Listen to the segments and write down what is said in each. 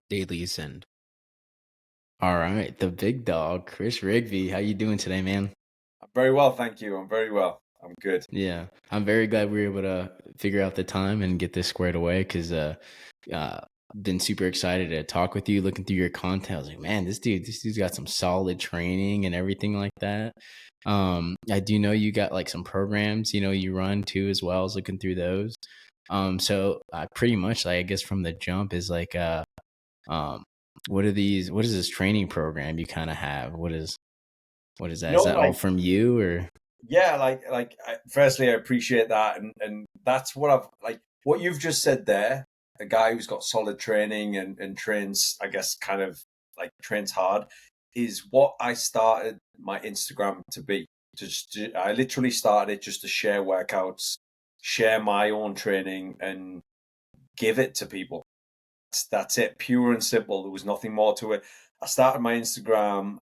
Daily Ascend. All right, the big dog, Chris Rigby. How you doing today, man? I'm very well, thank you. I'm very well. I'm good. Yeah, I'm very glad we were able to figure out the time and get this squared away because uh, been super excited to talk with you. Looking through your content, I was like, man, this dude's got some solid training and everything like that. I do know you got like some programs, you run too as well. As looking through those. So pretty much, like I guess from the jump is like, um, what are these? What is this training program you kind of have? What is that? No, Is that all like from you or? yeah, firstly, I appreciate that, and that's what I've like what you've just said there. A guy who's got solid training and trains, I guess, kind of like trains hard, is what I started my Instagram to be. I literally started it just to share workouts, share my own training, and give it to people. That's it, pure and simple. There was nothing more to it. I started my Instagram.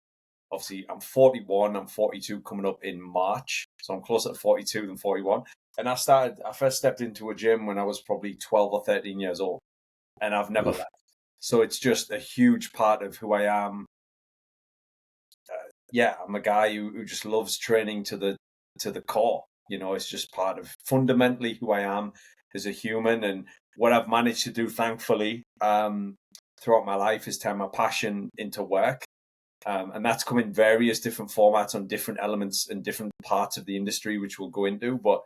Obviously, I'm 41, I'm 42 coming up in March. So I'm closer to 42 than 41. And I first stepped into a gym when I was probably 12 or 13 years old, and I've never Oof. left. So it's just a huge part of who I am. Yeah, I'm a guy who just loves training to the core. It's just part of fundamentally who I am as a human. And what I've managed to do, thankfully, throughout my life is turn my passion into work. And that's come in various different formats on different elements and different parts of the industry, which we'll go into. But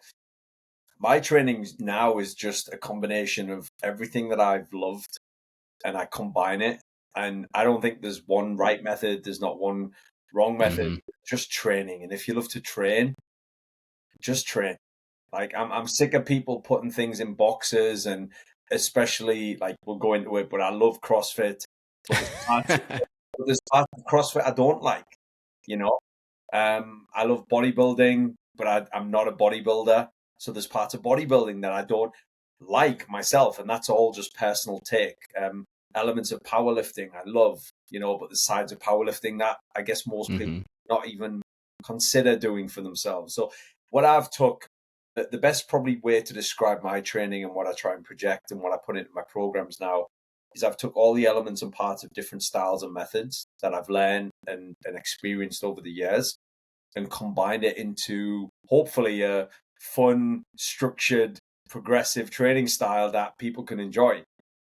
my training now is just a combination of everything that I've loved and I combine it. And I don't think there's one right method, there's not one wrong method, Hmm. just training. And if you love to train, just train. Like I'm sick of people putting things in boxes, and especially like we'll go into it, but I love CrossFit, but there's parts of CrossFit I don't like, you know. I love bodybuilding, but I'm not a bodybuilder. So there's parts of bodybuilding that I don't like myself, and that's all just personal take. Elements of powerlifting I love, but the sides of powerlifting that I guess most people Hmm. not even consider doing for themselves. So what I've took the best probably way to describe my training and what I try and project and what I put into my programs now is I've took all the elements and parts of different styles and methods that I've learned and experienced over the years and combined it into hopefully a fun, structured, progressive training style that people can enjoy.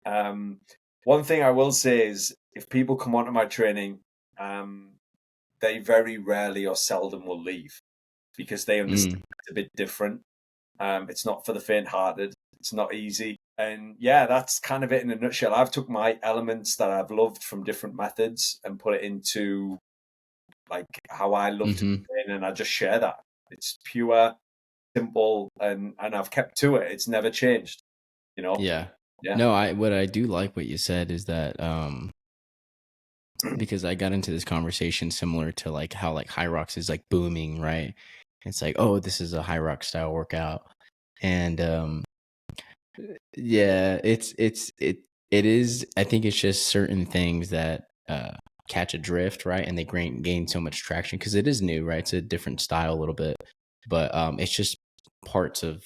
Um, One thing I will say is if people come onto my training, um, they very rarely or seldom will leave because they understand Mm. it's a bit different. It's not for the faint-hearted. It's not easy. And yeah, that's kind of it in a nutshell. I've took my elements that I've loved from different methods and put it into like how I love to Hmm. train, and I just share that. It's pure, simple, and I've kept to it. It's never changed. You know? Yeah. Yeah. No, what I do like what you said is that because I got into this conversation similar to like how like High Rocks is like booming, right? It's like, oh, this is a High Rock style workout. And yeah, it is. I think it's just certain things that catch a drift, right? And they gain so much traction because it is new, right? It's a different style a little bit, but it's just parts of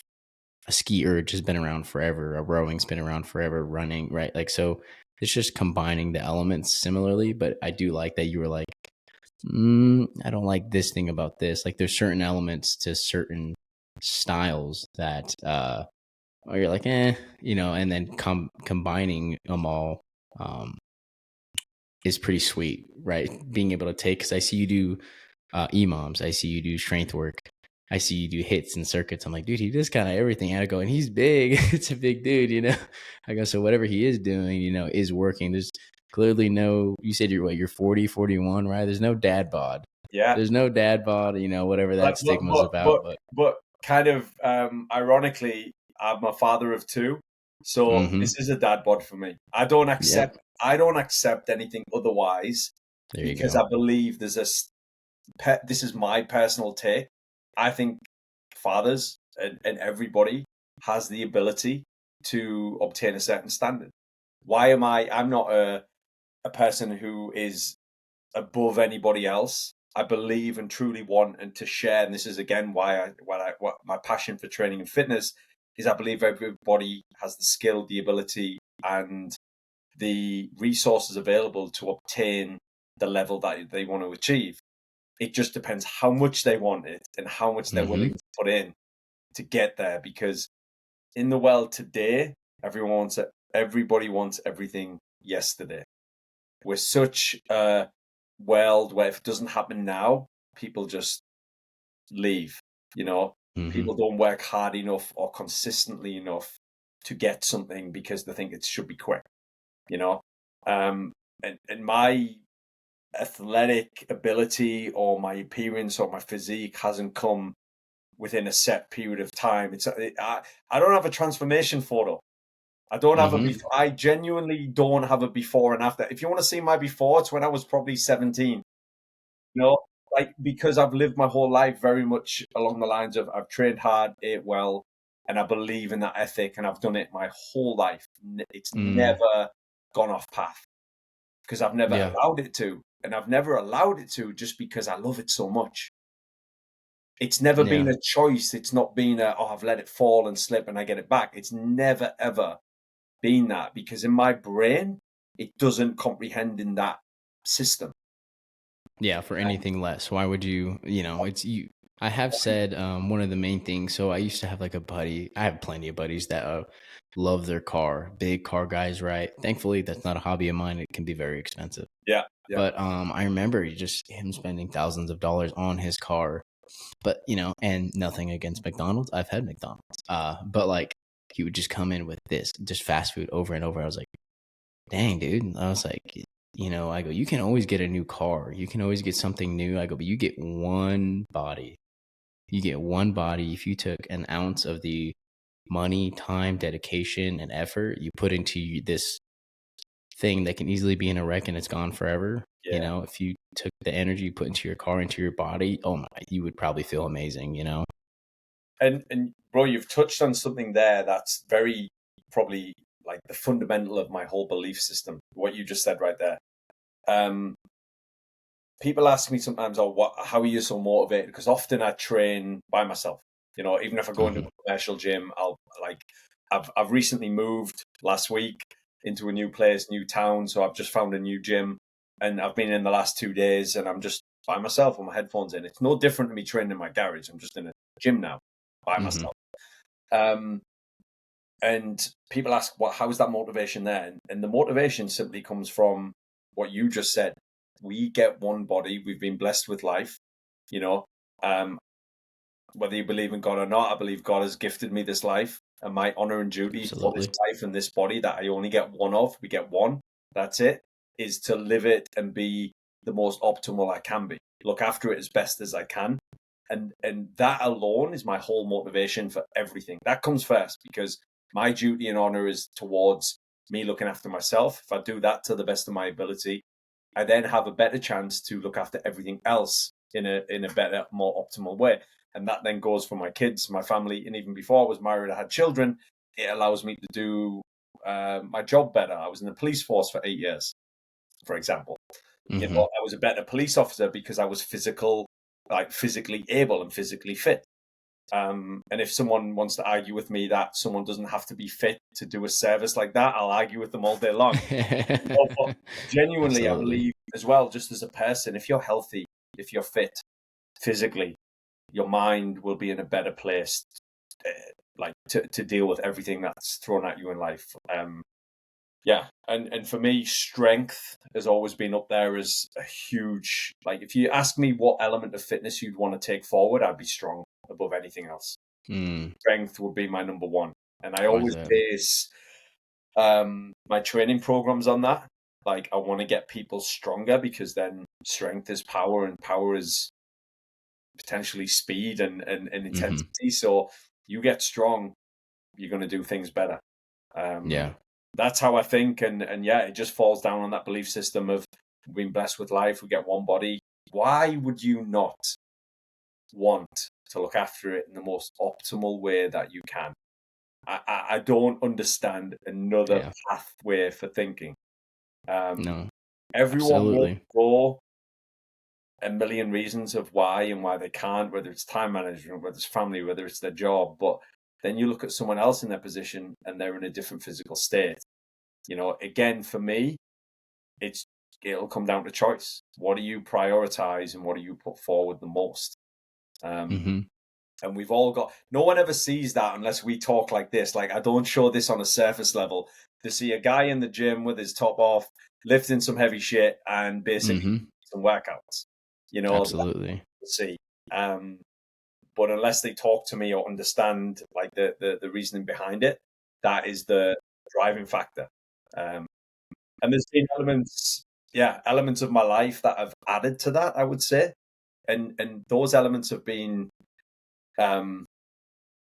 a ski urge has been around forever. A rowing's been around forever. Running, right? Like so, it's just combining the elements similarly. But I do like that you were like, I don't like this thing about this. Like there's certain elements to certain styles that or you're like, and then combining them all um, is pretty sweet, right? Being able to take, because I see you do EMOMs, I see you do strength work, I see you do hits and circuits. I'm like, dude, he does kind of everything. And I go, and he's big. It's a big dude. I go, so whatever he is doing, is working. There's clearly no, you said you're 40, 41, right? There's no dad bod. Yeah. There's no dad bod, whatever But that but stigma's but about. but, But but kind of ironically, I'm a father of two, so hmm, this is a dad bod for me. yep, I don't accept anything otherwise there you because go. I believe this is my personal take. I think fathers and everybody has the ability to obtain a certain standard. I'm not a person who is above anybody else. I believe and truly want and to share, and this is again what my passion for training and fitness is. I believe everybody has the skill, the ability, and the resources available to obtain the level that they want to achieve. It just depends how much they want it and how much they're willing to put in to get there. Because in the world today, everybody wants everything yesterday. We're such a world where if it doesn't happen now, people just leave. People don't work hard enough or consistently enough to get something because they think it should be quick. And my athletic ability or my appearance or my physique hasn't come within a set period of time. I don't have a transformation photo. I don't have a before. I genuinely don't have a before and after. If you want to see my before, it's when I was probably 17. Because I've lived my whole life very much along the lines of I've trained hard, ate well, and I believe in that ethic, and I've done it my whole life. It's never gone off path because I've never allowed it to, and I've never allowed it to just because I love it so much. It's never been a choice. It's not been I've let it fall and slip and I get it back. It's never, ever been that, because in my brain, it doesn't comprehend in that system. Yeah, for anything less. Why would you, it's you. I have said one of the main things. So I used to have like a buddy. I have plenty of buddies that love their car, big car guys, right? Thankfully, that's not a hobby of mine. It can be very expensive. Yeah. But I remember just him spending thousands of dollars on his car. But, and nothing against McDonald's. I've had McDonald's. But like he would just come in with this, just fast food over and over. I was like, dang, dude. I was like, I go, you can always get a new car. You can always get something new. I go, but you get one body. You get one body. If you took an ounce of the money, time, dedication, and effort you put into this thing that can easily be in a wreck and it's gone forever. Yeah. If you took the energy you put into your car, into your body, oh my, you would probably feel amazing, And bro, you've touched on something there that's very probably like the fundamental of my whole belief system. What you just said right there. People ask me sometimes, how are you so motivated? Because often I train by myself. Even if I go into a commercial gym, I've recently moved last week into a new place, new town. So I've just found a new gym, and I've been in the last 2 days, and I'm just by myself with my headphones in. It's no different to me training in my garage. I'm just in a gym now by myself. And people ask, how is that motivation there? And the motivation simply comes from what you just said. We get one body. We've been blessed with life. Whether you believe in God or not, I believe God has gifted me this life, and my honor and duty for this life and this body that I only get one of. We get one. That's it. Is to live it and be the most optimal I can be. Look after it as best as I can. And that alone is my whole motivation for everything. That comes first, because my duty and honor is towards me looking after myself. If I do that to the best of my ability, I then have a better chance to look after everything else in a better, more optimal way. And that then goes for my kids, my family. And even before I was married, I had children. It allows me to do my job better. I was in the police force for 8 years, for example. I was a better police officer because I was physically able and physically fit. And if someone wants to argue with me that someone doesn't have to be fit to do a service like that, I'll argue with them all day long. But genuinely, I believe as well, just as a person, if you're healthy, if you're fit physically, your mind will be in a better place, to deal with everything that's thrown at you in life. And for me, strength has always been up there as a huge, if you ask me what element of fitness you'd want to take forward, I'd be strong above anything else. Strength would be my number one. And I always base my training programs on that. I want to get people stronger, because then strength is power, and power is potentially speed and intensity. So you get strong, you're going to do things better. That's how I think. And it just falls down on that belief system of being blessed with life. We get one body. Why would you not want to look after it in the most optimal way that you can? I don't understand another pathway for thinking. No, everyone will go a million reasons of why and why they can't, whether it's time management, whether it's family, whether it's their job. But then you look at someone else in their position and they're in a different physical state. Again, for me, it'll come down to choice. What do you prioritize and what do you put forward the most? Mm-hmm. And we've all got, no one ever sees that unless we talk like this. Like, I don't show this on a surface level. To see a guy in the gym with his top off, lifting some heavy shit and basically Mm-hmm. some workouts, that's what Absolutely. we see. But unless they talk to me or understand like the reasoning behind it, that is the driving factor. Um, and there's been elements of my life that have added to that, I would say. And those elements have been um,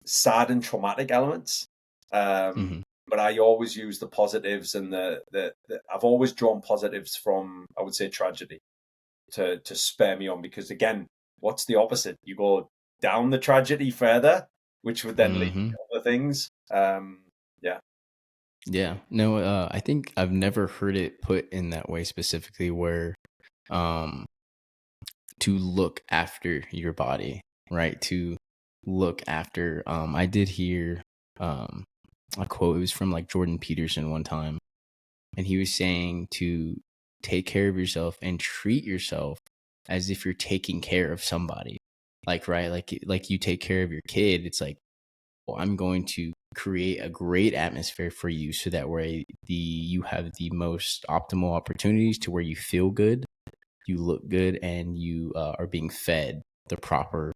sad and traumatic elements. Mm-hmm. But I always use the positives and I've always drawn positives from, I would say, tragedy to spur me on, because again, what's the opposite? You go down the tragedy further, which would then lead Mm-hmm. to other things. Yeah. Yeah. No, I think I've never heard it put in that way specifically, where um to look after your body, right? To look after I did hear um a quote. It was from like Jordan Peterson one time, and he was saying to take care of yourself and treat yourself as if you're taking care of somebody. Like, right, like you take care of your kid. It's like, well, I'm going to create a great atmosphere for you, so that way you have the most optimal opportunities to where you feel good, you look good, and you are being fed the proper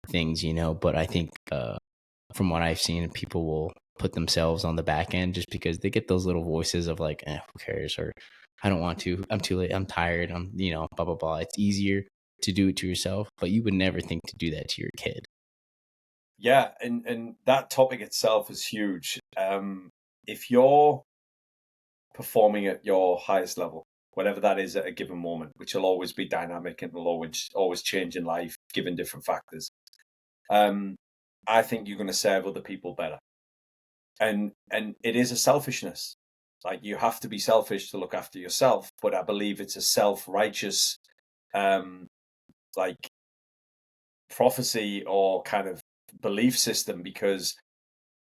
things. But I think from what I've seen, people will put themselves on the back end just because they get those little voices of like, who cares? Or I don't want to, I'm too late, I'm tired, I'm, blah, blah, blah. It's easier to do it to yourself, but you would never think to do that to your kid. Yeah. And that topic itself is huge. If you're performing at your highest level, whatever that is at a given moment, which will always be dynamic and will always change in life given different factors. I think you're going to serve other people better, and it is a selfishness. Like, you have to be selfish to look after yourself, but I believe it's a self-righteous, um, like prophecy or kind of belief system, because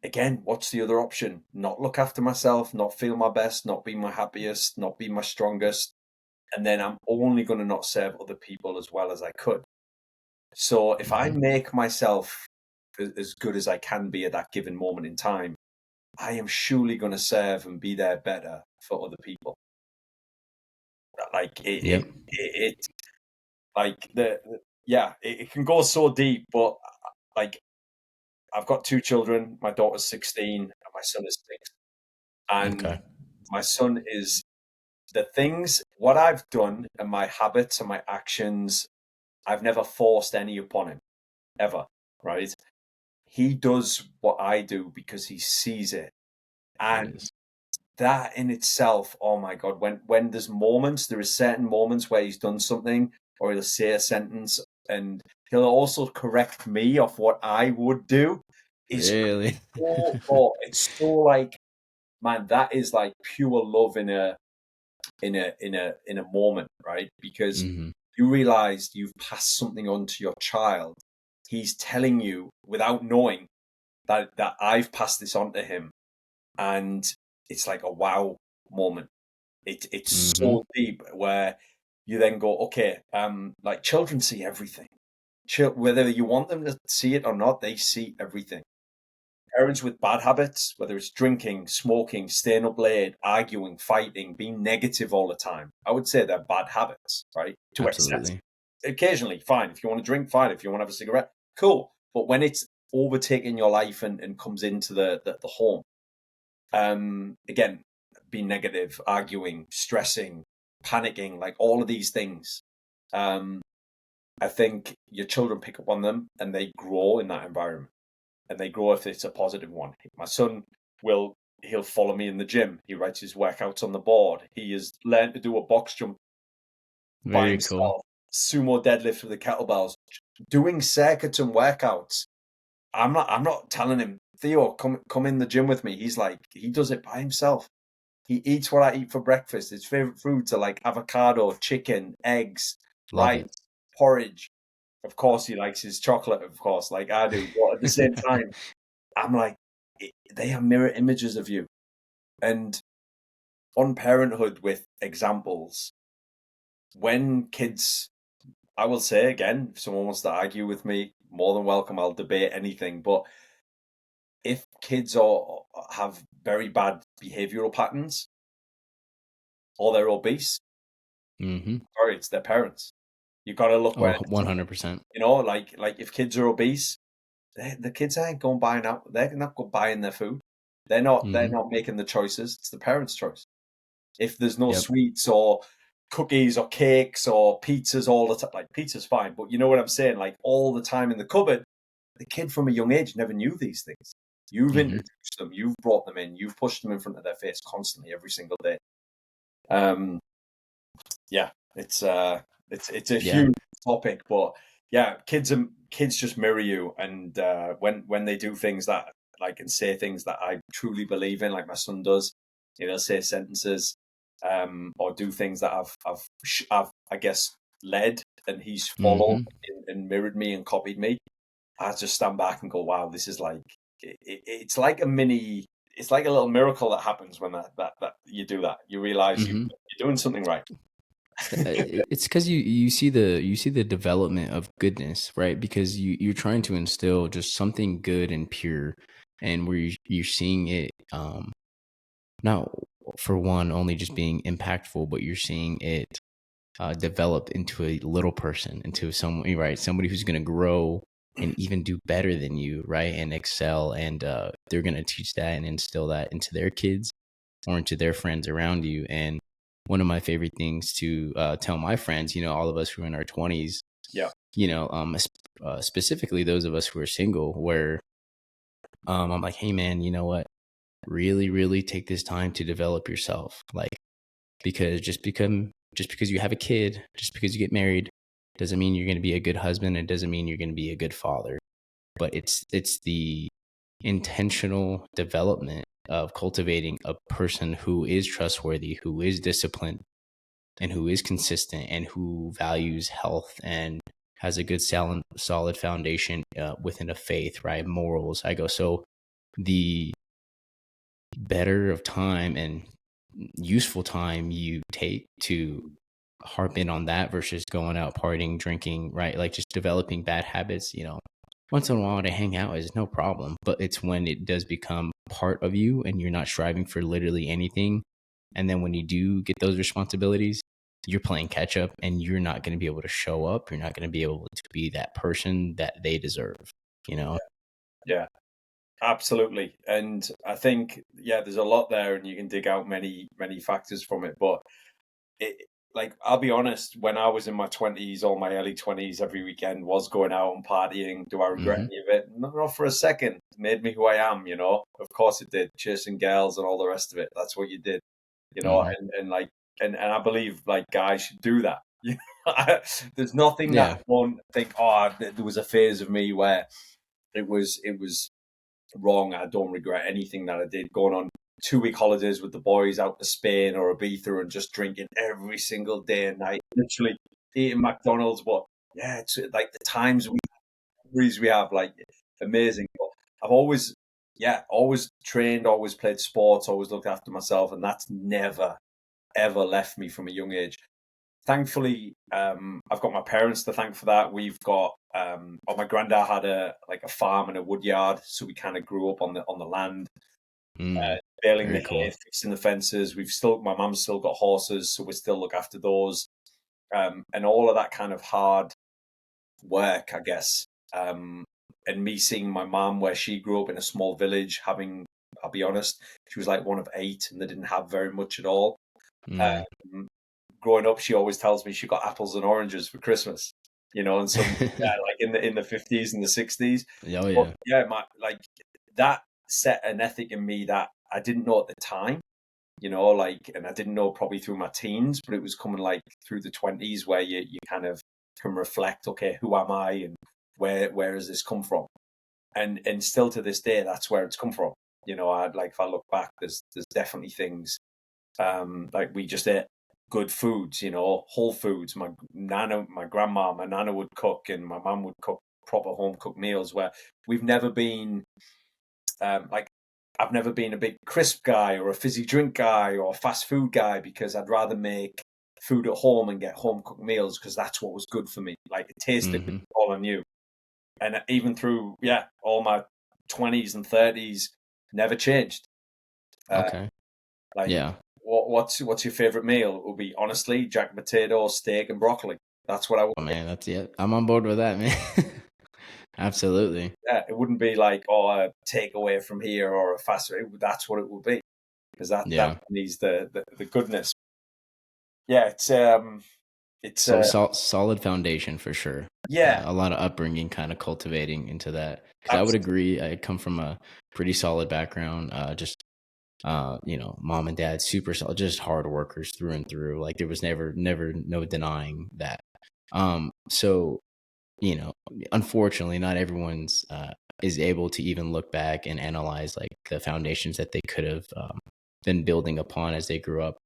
again, what's the other option? Not look after myself, not feel my best, not be my happiest, not be my strongest. And then I'm only going to not serve other people as well as I could. So if I Mm-hmm. make myself as good as I can be at that given moment in time, I am surely going to serve and be there better for other people. Like Yep. like it can go so deep, but like, I've got two children. My daughter's 16 and my son is 6. And Okay. my son is, the things, what I've done and my habits and my actions, I've never forced any upon him, ever, right? He does what I do because he sees it. There it And is. that in itself, oh my God, when there's moments, there is certain moments where he's done something or he'll say a sentence and he'll also correct me of what I would do. Is Really? it's so like, man, that is like pure love in a moment, right? Because Mm-hmm. you realize you've passed something on to your child. He's telling you without knowing that I've passed this on to him, and it's like a wow moment. It's Mm-hmm. so deep where you then go, okay, like, children see everything. Whether you want them to see it or not, they see everything. Parents with bad habits, whether it's drinking, smoking, staying up late, arguing, fighting, being negative all the time, I would say they're bad habits, right? To excess. Absolutely. Occasionally, fine. If you want to drink, fine. If you want to have a cigarette, cool. But when it's overtaking your life and comes into the home, again, being negative, arguing, stressing, panicking, like all of these things, um, I think your children pick up on them and they grow in that environment, and they grow if it's a positive one. My son he'll follow me in the gym. He writes his workouts on the board. He has learned to do a box jump by Very cool. himself, sumo deadlift with the kettlebells, doing circuits and workouts. I'm not telling him, Theo, come in the gym with me. He's like, he does it by himself. He eats what I eat for breakfast. His favorite foods are like avocado, chicken, eggs, Love rice, it. porridge. Of course, he likes his chocolate, of course, like I do. But at the same time, I'm like, they are mirror images of you. And on parenthood with examples. When kids, I will say again, if someone wants to argue with me, more than welcome. I'll debate anything. But if kids have very bad behavioral patterns or they're obese, Mm-hmm. sorry, it's their parents. You've got to look Oh, where, 100%. like if kids are obese, the kids ain't going buying out. They're not going buying their food. They're not. They're Mm-hmm. not making the choices. It's the parents' choice. If there's no Yep. sweets or cookies or cakes or pizzas all the time, like pizza's fine, but you know what I'm saying? Like all the time in the cupboard, the kid from a young age never knew these things. You've Mm-hmm. introduced them, you've brought them in, you've pushed them in front of their face constantly every single day. Yeah, it's a Yeah. huge topic, but yeah, kids just mirror you, and when they do things that like and say things that I truly believe in, like my son does, say sentences, or do things that I've I guess led and he's followed Mm-hmm. and mirrored me and copied me. I just stand back and go, wow, this is like it's like a mini. It's like a little miracle that happens when that you do that. You realize Mm-hmm. you're doing something right. It's because you see the development of goodness, right? Because you're trying to instill just something good and pure, and where you're seeing it, not for one only just being impactful, but you're seeing it develop into a little person, into someone, right? Somebody who's going to grow and even do better than you, right? And excel, and they're going to teach that and instill that into their kids or into their friends around you. And one of my favorite things to tell my friends, all of us who are in our 20s, Yeah. specifically those of us who are single, where I'm like, hey man, you know what? Really, really take this time to develop yourself. Like, because just because you have a kid, just because you get married, doesn't mean you're going to be a good husband. It doesn't mean you're going to be a good father. But it's the intentional development of cultivating a person who is trustworthy, who is disciplined, and who is consistent, and who values health and has a good solid foundation within a faith, right? Morals. I go, so the better of time and useful time you take to harp in on that versus going out partying, drinking, right? Like just developing bad habits, once in a while to hang out is no problem. But it's when it does become part of you and you're not striving for literally anything. And then when you do get those responsibilities, you're playing catch up and you're not going to be able to show up. You're not going to be able to be that person that they deserve, you know? Yeah, absolutely. And I think, yeah, there's a lot there and you can dig out many, many factors from it. But it, like, I'll be honest, when I was in my 20s or my early 20s, every weekend was going out and partying. Do I regret Mm-hmm. any of it? Not for a second. It made me who I am, Of course it did. Chasing girls and all the rest of it. That's what you did, Mm-hmm. and like, and I believe like guys should do that. There's nothing that I Yeah. won't think, oh, there was a phase of me where it was wrong. I don't regret anything that I did. Going on 2 week holidays with the boys out to Spain or Ibiza and just drinking every single day and night, literally eating McDonald's. But yeah, it's like the times we have, like amazing. But I've always, yeah, always trained, always played sports, always looked after myself, and that's never ever left me from a young age. Thankfully, I've got my parents to thank for that. We've got, my granddad had a farm and a wood yard, so we kind of grew up on the land, baling the Very hay, cool. fixing the fences. My mum's still got horses, so we still look after those, and all of that kind of hard work, I guess. And me seeing my mum where she grew up in a small village, I'll be honest, she was like one of eight, and they didn't have very much at all. Mm. Um, Growing up, she always tells me she got apples and oranges for Christmas, and some, yeah, like in the 50s and the 60s. Oh But yeah. yeah, like that set an ethic in me that I didn't know at the time, like, and I didn't know probably through my teens, but it was coming like through the 20s where you kind of can reflect, okay, who am I and where has this come from? And still to this day, that's where it's come from. I'd like, if I look back, there's definitely things, like we just ate good foods, whole foods. My grandma, my nana would cook, and my mum would cook proper home cooked meals. Where we've never been, like I've never been a big crisp guy or a fizzy drink guy or a fast food guy, because I'd rather make food at home and get home cooked meals, because that's what was good for me. Like, it tasted good, all I knew. And even through, all my 20s and 30s, never changed. Okay. Like, Yeah. what's your favorite meal? It will be, honestly, jack potato, steak, and broccoli. That's what I would Oh make. man, that's it. I'm on board with that, man. Absolutely. Yeah, it wouldn't be like, oh, a takeaway from here or a fast food. That's what it would be, because that Yeah. needs the goodness. Yeah, it's So solid foundation for sure. yeah, A lot of upbringing, kind of cultivating into that. Because I would absolutely. agree. I come from a pretty solid background. Just mom and dad, super solid, just hard workers through and through. Like there was never no denying that. So unfortunately, not everyone's is able to even look back and analyze like the foundations that they could have been building upon as they grew up.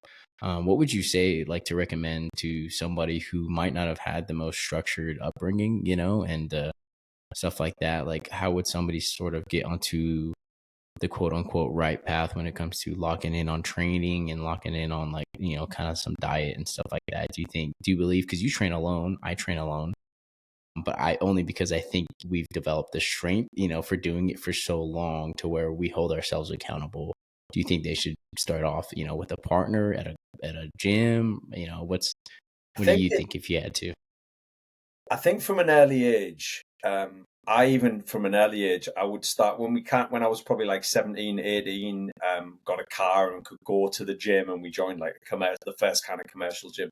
What would you say, like, to recommend to somebody who might not have had the most structured upbringing, and stuff like that? Like, how would somebody sort of get onto the quote unquote right path when it comes to locking in on training and locking in on, like, kind of some diet and stuff like that? Do you believe, because you train alone, I train alone, but I only because I think we've developed the strength, for doing it for so long to where we hold ourselves accountable. Do you think they should start off, with a partner at a gym? I What do think you think if you had to? I think from an early age, from an early age, I would start when I was probably like 17, 18, got a car and could go to the gym, and we joined like the first kind of commercial gym.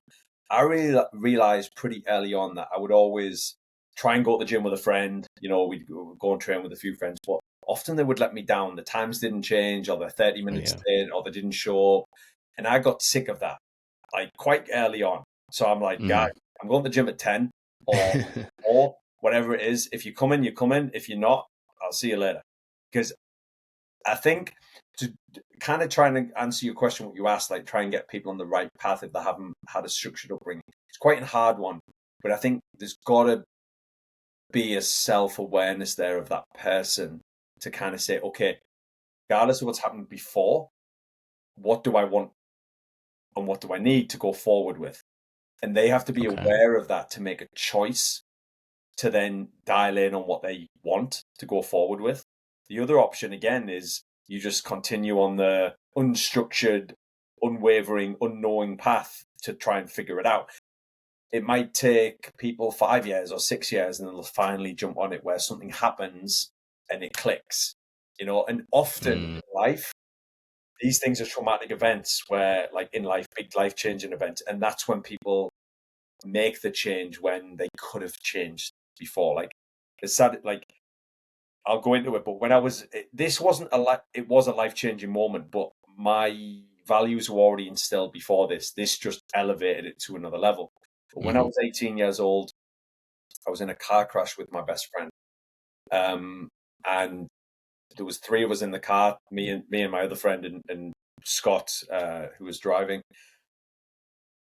I really realized pretty early on that I would always try and go to the gym with a friend. We'd go and train with a few friends, but often they would let me down. The times didn't change, or they're 30 minutes Yeah. late, or they didn't show up. And I got sick of that, like, quite early on. So I'm like, guys, Mm. I'm going to the gym at 10, or whatever it is. If you come in, you come in. If you're not, I'll see you later. Because I think, to kind of trying to answer your question, what you asked, like try and get people on the right path if they haven't had a structured upbringing, it's quite a hard one. But I think there's got to be a self-awareness there of that person to kind of say, okay, regardless of what's happened before, what do I want and what do I need to go forward with? And they have to be Okay. aware of that to make a choice to then dial in on what they want to go forward with. The other option, again, is you just continue on the unstructured, unwavering, unknowing path to try and figure it out. It might take people 5 years or 6 years, and they'll finally jump on it where something happens and it clicks. And often in Mm. life, these things are traumatic events where, like in life, big life changing events. And that's when people make the change when they could have changed before. Like, it's sad, like, I'll go into it, but this wasn't it was a life changing moment, but my values were already instilled before this. This just elevated it to another level. But when I Hmm. was 18 years old, I was in a car crash with my best friend. And there was three of us in the car, me and my other friend, and Scott, who was driving.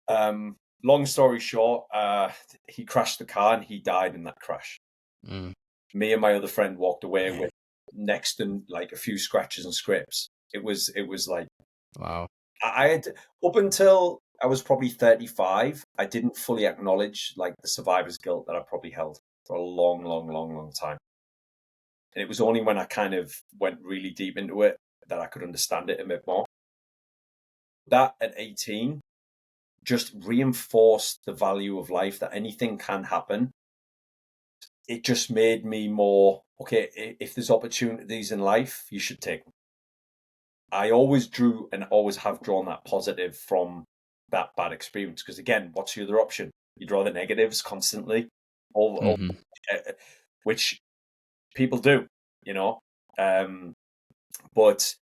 Long story short, he crashed the car and he died in that crash. Mm. Me and my other friend walked away Man. with next to like a few scratches and scrapes. It was like, Wow. I had, up until I was probably 35, I didn't fully acknowledge like the survivor's guilt that I probably held for a long, long, long, long time. And it was only when I kind of went really deep into it that I could understand it a bit more. That at 18 just reinforced the value of life, that anything can happen. It just made me more, okay, if there's opportunities in life, you should take them. I always drew and always have drawn that positive from that bad experience. Because again, what's the other option? You draw the negatives constantly, Hmm. which people do, you know. But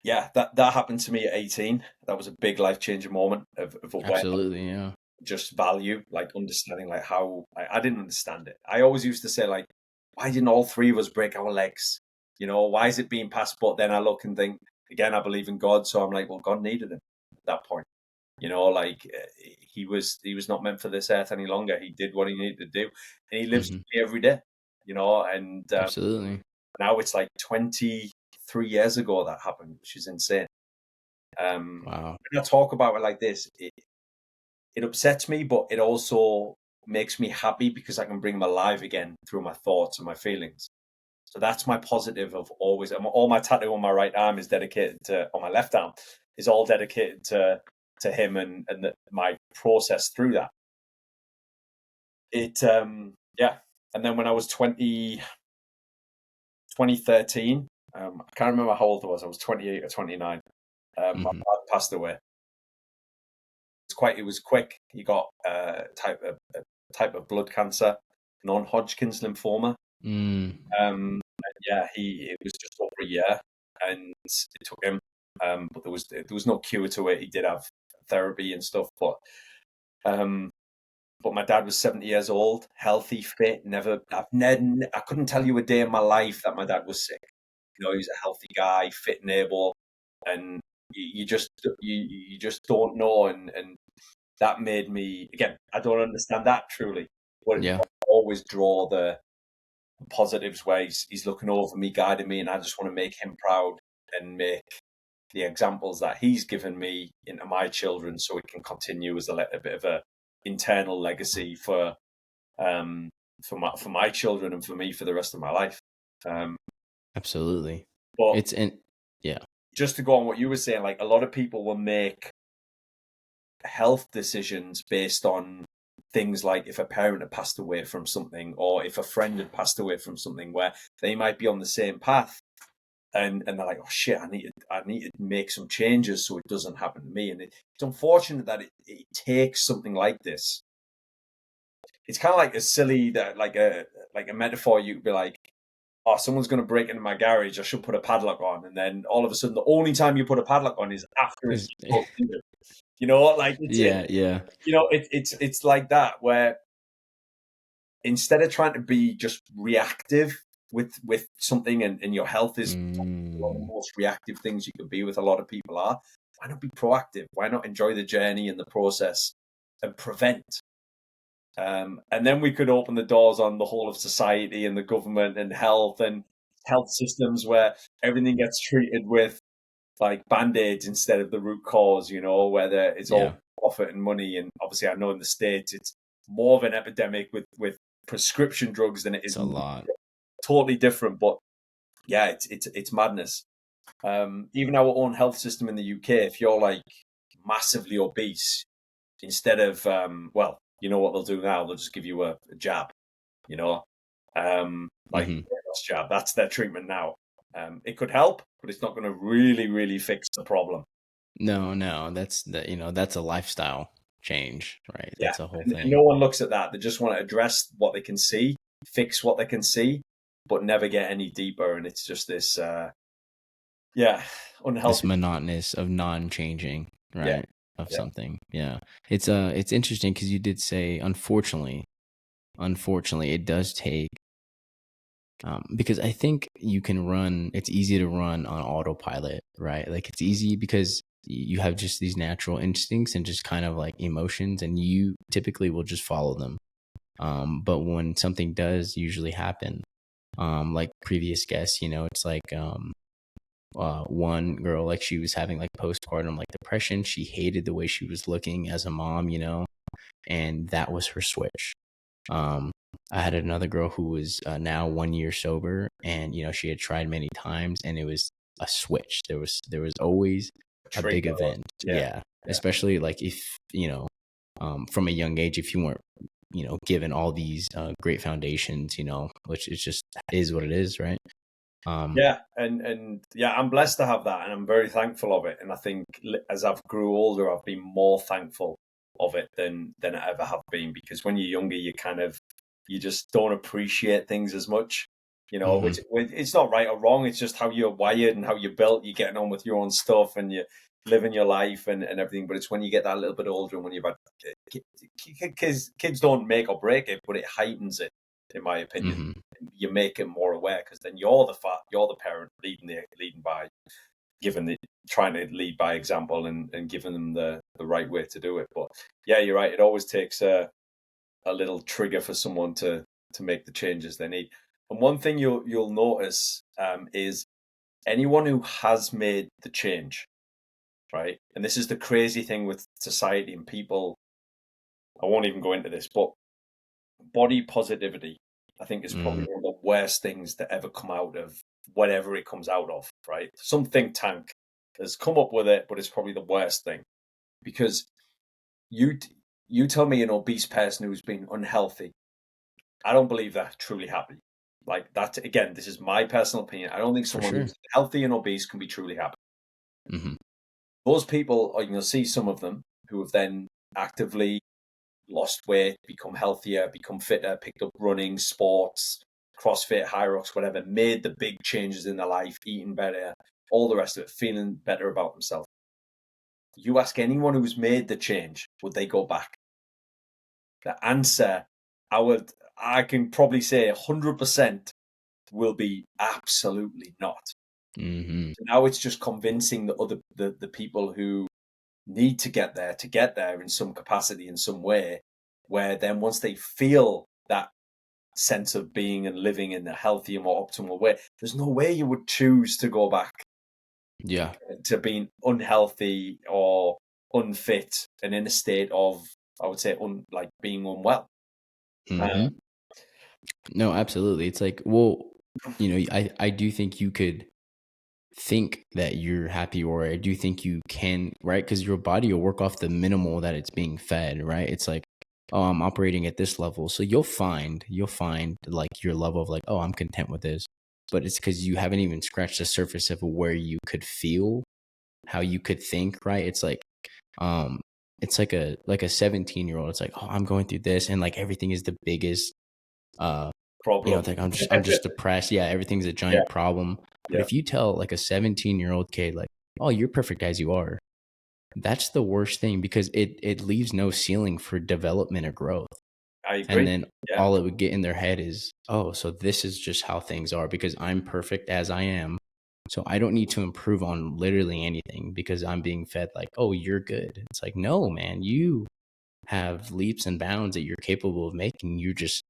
yeah, that happened to me at 18. That was a big life changing moment of awareness, Absolutely. Yeah. just value, like understanding, like how I didn't understand it. I always used to say, like, why didn't all three of us break our legs? Why is it being passed? But then I look and think, again, I believe in God. So I'm like, well, God needed him at that point. Like, he was not meant for this earth any longer. He did what he needed to do. And he lives Hmm. with me every day, and Absolutely. now it's like 23 3 years ago that happened, which is insane. Wow. When I talk about it like this, it upsets me, but it also makes me happy because I can bring them alive again through my thoughts and my feelings. So that's my positive of always. All my tattoo on my right arm is dedicated to, on my left arm, is all dedicated to him and my process through that. It yeah. And then when I was 2013, I can't remember how old I was 28 or 29. My Hmm. dad passed away. It was quick. He got a type of blood cancer, non-Hodgkin's lymphoma. Mm. And yeah, it was just over a year, and it took him. But there was no cure to it. He did have therapy and stuff, um, but my dad was 70 years old, healthy, fit. I couldn't tell you a day in my life that my dad was sick. You know, he's a healthy guy, fit and able, and you just don't know, and that made me, again, I don't understand that truly, but Yeah. I always draw the positives where he's looking over me, guiding me, and I just want to make him proud and make the examples that he's given me into my children, so it can continue as a bit of a internal legacy um, for my children and for me for the rest of my life. Um, Absolutely. but It's in. Yeah. just to go on what you were saying, like a lot of people will make health decisions based on things like if a parent had passed away from something, or if a friend had passed away from something, where they might be on the same path, and they're like, oh shit, I need to make some changes so it doesn't happen to me. And it's unfortunate that it takes something like this. It's kind of like a silly that like a metaphor. You could be like, oh, someone's going to break into my garage, I should put a padlock on. And then all of a sudden, the only time you put a padlock on is after it's broken into. You know, like Yeah. Yeah. it's like that, where instead of trying to be just reactive with something, and your health is one of the Mm. most reactive things you can be with, a lot of people are, why not be proactive? Why not enjoy the journey and the process and prevent? And then we could open the doors on the whole of society and the government and health systems, where everything gets treated with like band-aids instead of the root cause, you know, where it's all Yeah. profit and money. And obviously I know in the States it's more of an epidemic with prescription drugs than it It's is a lot. totally different. But yeah, it's madness. Even our own health system in the UK, if you're like massively obese, instead of well, you know what they'll do now? They'll just give you a jab, you know, like Hmm. jab. That's their treatment now. It could help, but it's not going to really fix the problem. No, no, that's a lifestyle change, right? Yeah, That's a whole and thing. no one looks at that. They just want to address what they can see, fix what they can see, but never get any deeper. And it's just this, yeah, This unhealthy. monotonous of non-changing, Yeah, right? Of yeah, something. Yeah. It's interesting because you did say, unfortunately, it does take, because I think you can run, it's easy to run on autopilot, right? Like it's easy because you have just these natural instincts and just kind of like emotions, and you typically will just follow them. But when something does usually happen, like previous guests, it's like, one girl, like she was having like postpartum like depression. She hated the way she was looking as a mom, and that was her switch. Um, I had another girl who was, now 1 year sober, and she had tried many times, and it was a switch. There was always a big trigger. event, Yeah, yeah. yeah, Especially like if from a young age, if you weren't given all these great foundations, which is just is what it is, right? Um, yeah. And yeah, I'm blessed to have that, and I'm very thankful of it. And I think as I've grew older, I've been more thankful of it than I ever have been, because when you're younger, you just don't appreciate things as much, which mhm, it's not right or wrong. It's just how you're wired and how you're built. You're getting on with your own stuff and you're living your life and everything. But it's when you get that little bit older and when you've had kids don't make or break it, but it heightens it, in my opinion. mhm. You make it more aware, because then you're the parent leading by trying to lead by example, and giving them the right way to do it. But yeah, you're right. It always takes a little trigger for someone to make the changes they need. And one thing you'll notice is anyone who has made the change, right? And this is the crazy thing with society and people. I won't even go into this, but body positivity, I think, is probably Mm, one of the worst things to ever come out of whatever it comes out of, right? Some think tank has come up with it, but it's probably the worst thing because you you tell me an obese person who's been unhealthy, I don't believe they're truly happy. Like that again, this is my personal opinion. I don't think for someone sure. who's healthy and obese can be truly happy. Hmm. Those people, or you'll see some of them who have then actively lost weight, become healthier, become fitter, picked up running, sports, CrossFit, High Rocks, whatever, made the big changes in their life, eating better, all the rest of it, feeling better about themselves. You ask anyone who's made the change, would they go back? The answer, I can probably say 100% will be absolutely not. Hmm. So now it's just convincing the people who need to get there in some capacity, in some way, where then once they feel that sense of being and living in a healthier, more optimal way, there's no way you would choose to go back Yeah. to being unhealthy or unfit and in a state of, I would say, like being unwell. Hmm. Um, No, absolutely. It's like, well, I do think you could think that you're happy, or I do think you can, right? Because your body will work off the minimal that it's being fed, right? It's like, oh, I'm operating at this level. So you'll find like your level of like, oh, I'm content with this. But it's because you haven't even scratched the surface of where you could feel, how you could think, right? Um, it's like a 17-year-old. It's like, oh, I'm going through this, and like everything is the biggest uh Problem. like I'm just depressed. Yeah, everything's a Yeah, giant problem. But yeah, if you tell like a 17-year-old kid like, "Oh, you're perfect as you are." That's the worst thing because it leaves no ceiling for development or growth. I And agree. then Yeah, all it would get in their head is, "Oh, so this is just how things are because I'm perfect as I am. So I don't need to improve on literally anything because I'm being fed like, "Oh, you're good." It's like, "No, man, you have leaps and bounds that you're capable of making. You're just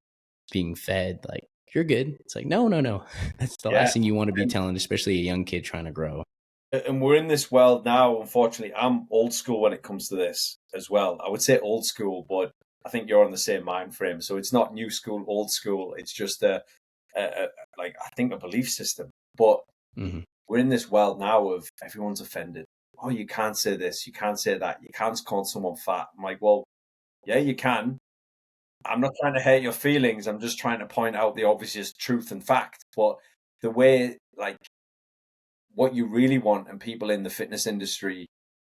being fed like you're good." It's like, no, no, no. That's the yeah. last thing you want to be And telling, especially a young kid trying to grow. and we're in this world now, unfortunately. I'm old school when it comes to this as well. I would say old school, but I think you're on the same mind frame. So it's not new school, old school. It's just a like, I think, a belief system. But Hmm. we're in this world now of everyone's offended. Oh, you can't say this, you can't say that, you can't call someone fat. I'm like, well, yeah, you can. I'm not trying to hurt your feelings. I'm just trying to point out the obvious truth and fact. But the way, like, what you really want, and people in the fitness industry,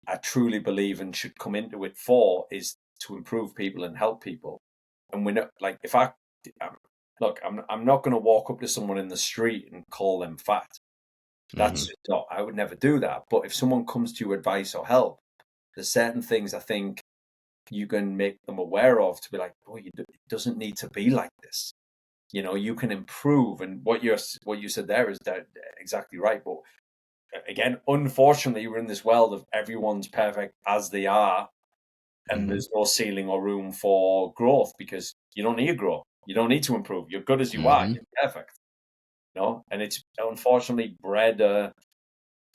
I truly believe and should come into it for, is to improve people and help people. And we're not like, if um, look, I'm not going to walk up to someone in the street and call them fat. That's Hmm. just not, I would never do that. But if someone comes to you advice or help, there's certain things I think you can make them aware of to be like, oh, it doesn't need to be like this. You know, you can improve. And what you said there is that exactly right. But again, unfortunately, we're in this world of everyone's perfect as they are, and Hmm. there's no ceiling or room for growth because you don't need to grow. You don't need to improve. You're good as you are. Hmm. You're perfect. You know, and it's unfortunately bred a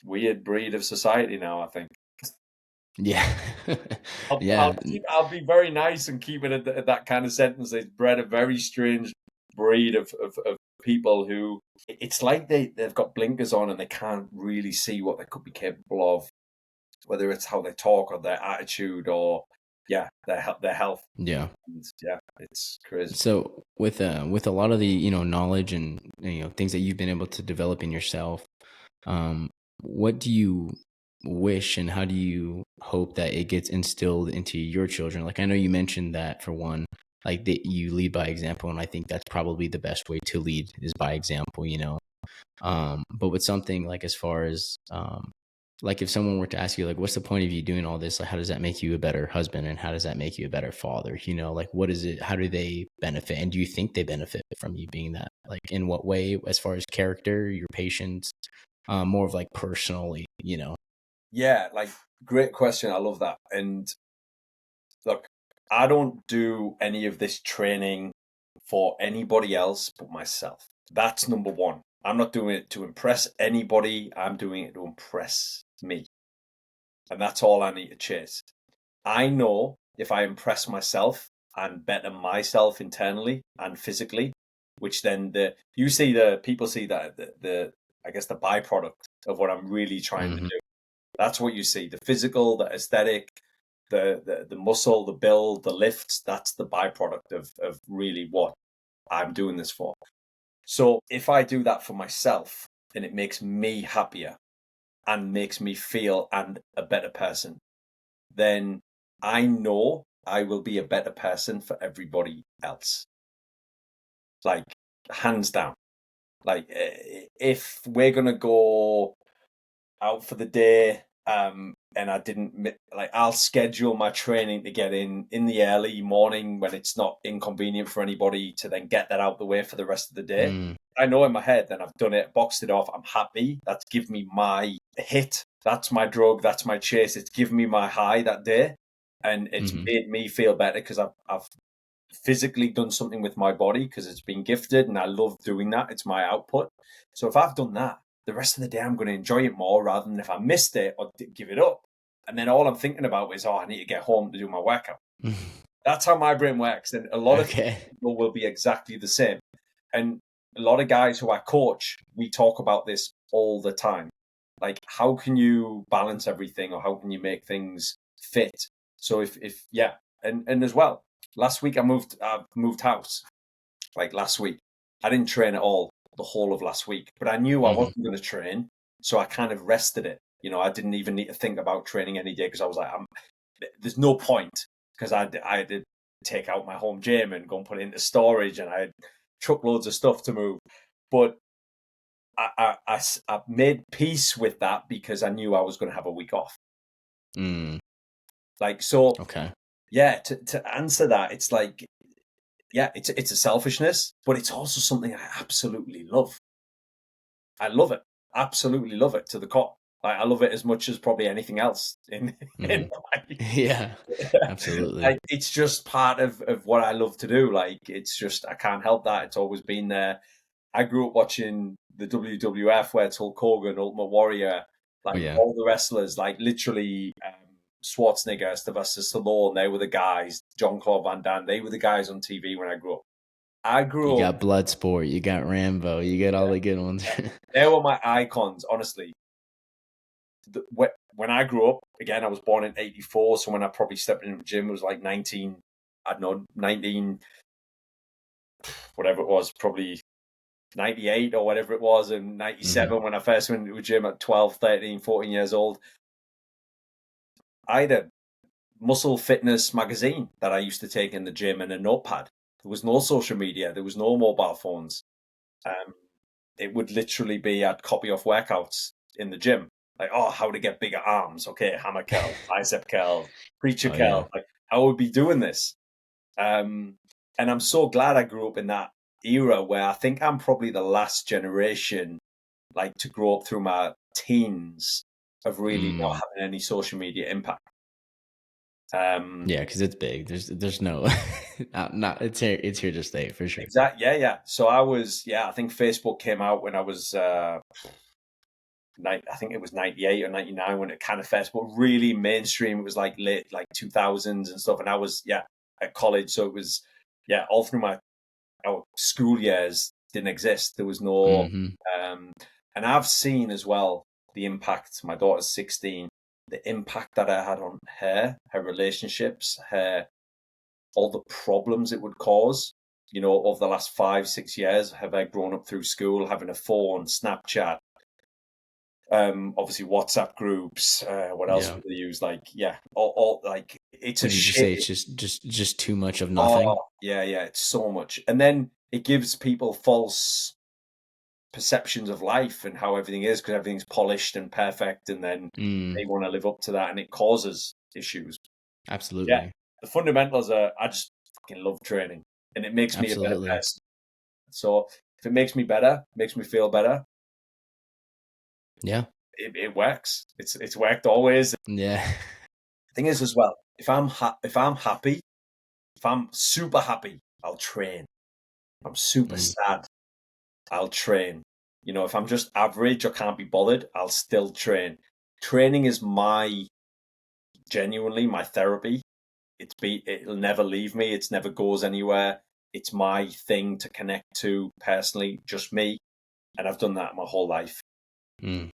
weird breed of society now, I think. Yeah. I'll Yeah. keep. I'll be very nice and keep it at that kind of sentence. It's bred a very strange breed of people who it's like they've got blinkers on and they can't really see what they could be capable of, whether it's how they talk or their attitude or yeah, their health. Yeah. And, yeah, it's crazy. So with a lot of the, knowledge and, things that you've been able to develop in yourself, what do you wish and how do you hope that it gets instilled into your children? Like I know you mentioned that for one, like that you lead by example, and I think that's probably the best way to lead is by example. But with something like as far as like if someone were to ask you like what's the point of you doing all this? Like how does that make you a better husband and how does that make you a better father? Like what is it? How do they benefit? And do you think they benefit from you being that? Like in what way as far as character, your patience, more of like personally? Yeah, like great question. I love that. And look, I don't do any of this training for anybody else but myself. That's number one. I'm not doing it to impress anybody. I'm doing it to impress me. And that's all I need to chase. I know if I impress myself and better myself internally and physically, which then people see that the I guess the byproduct of what I'm really trying to Mm-hmm. do. That's what you see. The physical, the aesthetic, the muscle, the build, the lifts, that's the byproduct of really what I'm doing this for. So if I do that for myself and it makes me happier and makes me feel and a better person, then I know I will be a better person for everybody else. Like, hands down. Like, if we're going to go out for the day, and I didn't, like, I'll schedule my training to get in the early morning when it's not inconvenient for anybody to then get that out the way for the rest of the day. Mm. I know in my head that I've done it, boxed it off. I'm happy. That's given me my hit. That's my drug. That's my chase. It's given me my high that day. And it's Mm-hmm. made me feel better because I've physically done something with my body because it's been gifted and I love doing that. It's my output. So if I've done that, the rest of the day I'm going to enjoy it more rather than if I missed it or give it up. And then all I'm thinking about is, oh, I need to get home to do my workout. That's how my brain works. And a lot of Okay. people will be exactly the same. And a lot of guys who I coach, we talk about this all the time. Like, how can you balance everything or how can you make things fit? So if yeah, and as well, last week I moved house. Like last week, I didn't train at all the whole of last week, but I knew I Mm-hmm. wasn't going to train, so I kind of rested it. You know, I didn't even need to think about training any day because I was like, there's no point because I had to take out my home gym and go and put it into storage, and I had truckloads of stuff to move. But I made peace with that because I knew I was going to have a week off. Mm. Like, so, Okay. yeah, to answer that, it's like, yeah, it's a selfishness, but it's also something I absolutely love. I love it. Absolutely love it to the core. Like, I love it as much as probably anything else in Mm-hmm. life. Yeah. Absolutely. Like, it's just part of what I love to do. Like, it's just, I can't help that. It's always been there. I grew up watching the WWF where it's Hulk Hogan, Ultimate Warrior, Oh like yeah. all the wrestlers, like literally Schwarzenegger, Sylvester Stallone, they were the guys. Jean-Claude Van Damme, they were the guys on TV when I grew up. I You grew up, got Bloodsport. You got Rambo. You got all the good ones. they were my icons, honestly. When I grew up, again, I was born in 84, so when I probably stepped into the gym, it was like 19, I don't know, 19, whatever it was, probably 98 or whatever it was, and 97 when I first went to the gym at 12, 13, 14 years old. I had a muscle fitness magazine that I used to take in the gym and a notepad. There was no social media. There was no mobile phones. Um, it would literally be I'd copy off workouts in the gym. Like, oh, how to get bigger arms. Okay, hammer curl, bicep curl, preacher Oh yeah. curl. Like, I would be doing this. And I'm so glad I grew up in that era where I think I'm probably the last generation, like, to grow up through my teens of really not Mm. having any social media impact. Yeah, because it's big. There's no not it's here to stay for sure. Exactly. Yeah, yeah. So I think Facebook came out when I was, I think it was 98 or 99 when it kind of first, but really mainstream. It was like late, like 2000s and stuff. And I was, at college. So it was, all through our school years didn't exist. There was no, Mm-hmm. um, and I've seen as well the impact. My daughter's 16, the impact that I had on her relationships, all the problems it would cause. You know, over the last 5, 6 years, have I grown up through school, having a phone, Snapchat, obviously WhatsApp groups. What else Yeah. would they use? Like, all like it's a Would you just say shit. it's just too much of Oh, nothing? yeah, it's so much, and then it gives people false perceptions of life and how everything is because everything's polished and perfect, and then Mm, they want to live up to that, and it causes issues. Yeah, absolutely. the fundamentals are. I just fucking love training, and it makes me a better Absolutely. person. So if it makes me better, makes me feel better, Yeah. it works. It's worked always. Yeah. Thing is, as well, if I'm happy, if I'm super happy, I'll train. If I'm super Mm, sad, I'll train. You know, if I'm just average or can't be bothered, I'll still train. Training is genuinely my therapy. It'll never leave me. It never goes anywhere. It's my thing to connect to personally, just me, and I've done that my whole life. Mm.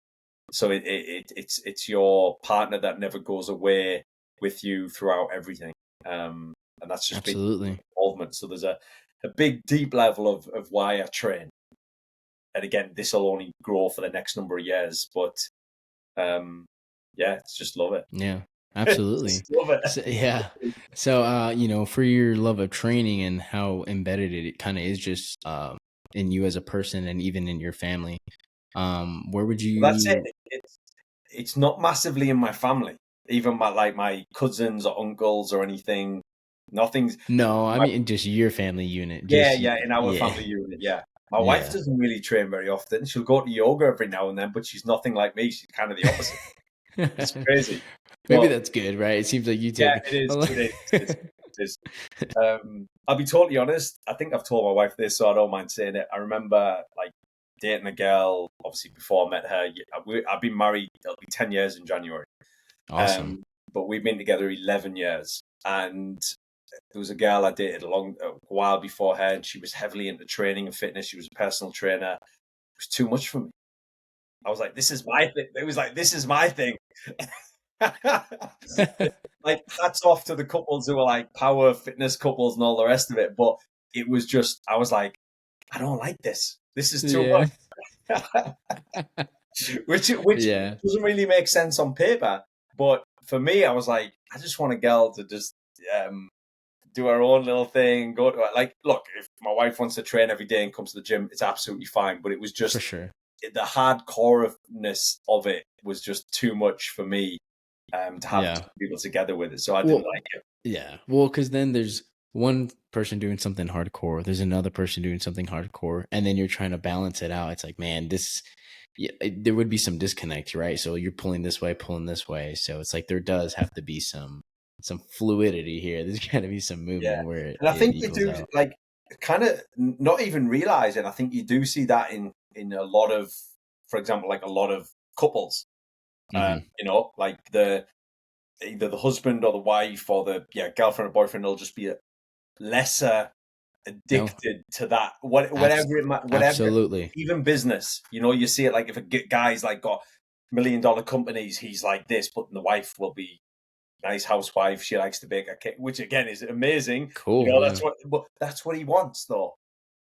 So it's your partner that never goes away with you throughout everything, and that's just been Absolutely. involvement. So there's a big, deep level of why I train, and again, this will only grow for the next number of years. But yeah, it's just love it. Yeah, absolutely. Just love it. So, yeah. So, for your love of training and how embedded it kind of is just in you as a person and even in your family, where would That's it. you? It's not massively in my family. Even my cousins or uncles or anything. Nothing's. No, I mean just your family unit. Yeah, Just yeah, in our yeah, family unit, yeah. My wife yeah. doesn't really train very often. She'll go to yoga every now and then, but she's nothing like me. She's kind of the opposite. It's crazy. Maybe But that's good, right? It seems like you yeah, take. it is. It is. It is. I'll be totally honest. I think I've told my wife this, so I don't mind saying it. I remember like dating a girl, obviously before I met her. I've been married. It'll be 10 years in January. Awesome. But we've been together 11 years, and there was a girl I dated a while before her, and she was heavily into training and fitness. She was a personal trainer. It was too much for me. I was like, this is my thing. It was like, this is my thing. Like, hats off to the couples who are like power fitness couples and all the rest of it. But it was just, I was like, I don't like this. This is too Yeah. much. which Yeah. doesn't really make sense on paper. But for me, I was like, I just want a girl to just do her own little thing, go to like, look, if my wife wants to train every day and comes to the gym, it's absolutely fine. But it was just For sure. the hardcoreness of it was just too much for me to have Yeah. two people together with it. So I didn't Well, like it. yeah. Well, because then there's one person doing something hardcore, there's another person doing something hardcore, and then you're trying to balance it out. It's like, man, yeah, there would be some disconnect, right? So you're pulling this way, pulling this way. So it's like there does have to be some fluidity here. There's got to be some Yeah. movement where And I it think you equals do out. like kind of not even realizing. I think you do see that in a lot of, for example, like a lot of couples. Hmm. Like either the husband or the wife or the girlfriend or boyfriend will just be lesser No, addicted to that. Whatever, absolutely. even business. You see it like if a guy's like got $1 million companies, he's like this, but the wife will be nice housewife. She likes to bake a cake, which again is amazing. Cool. Yeah. That's what he wants, though.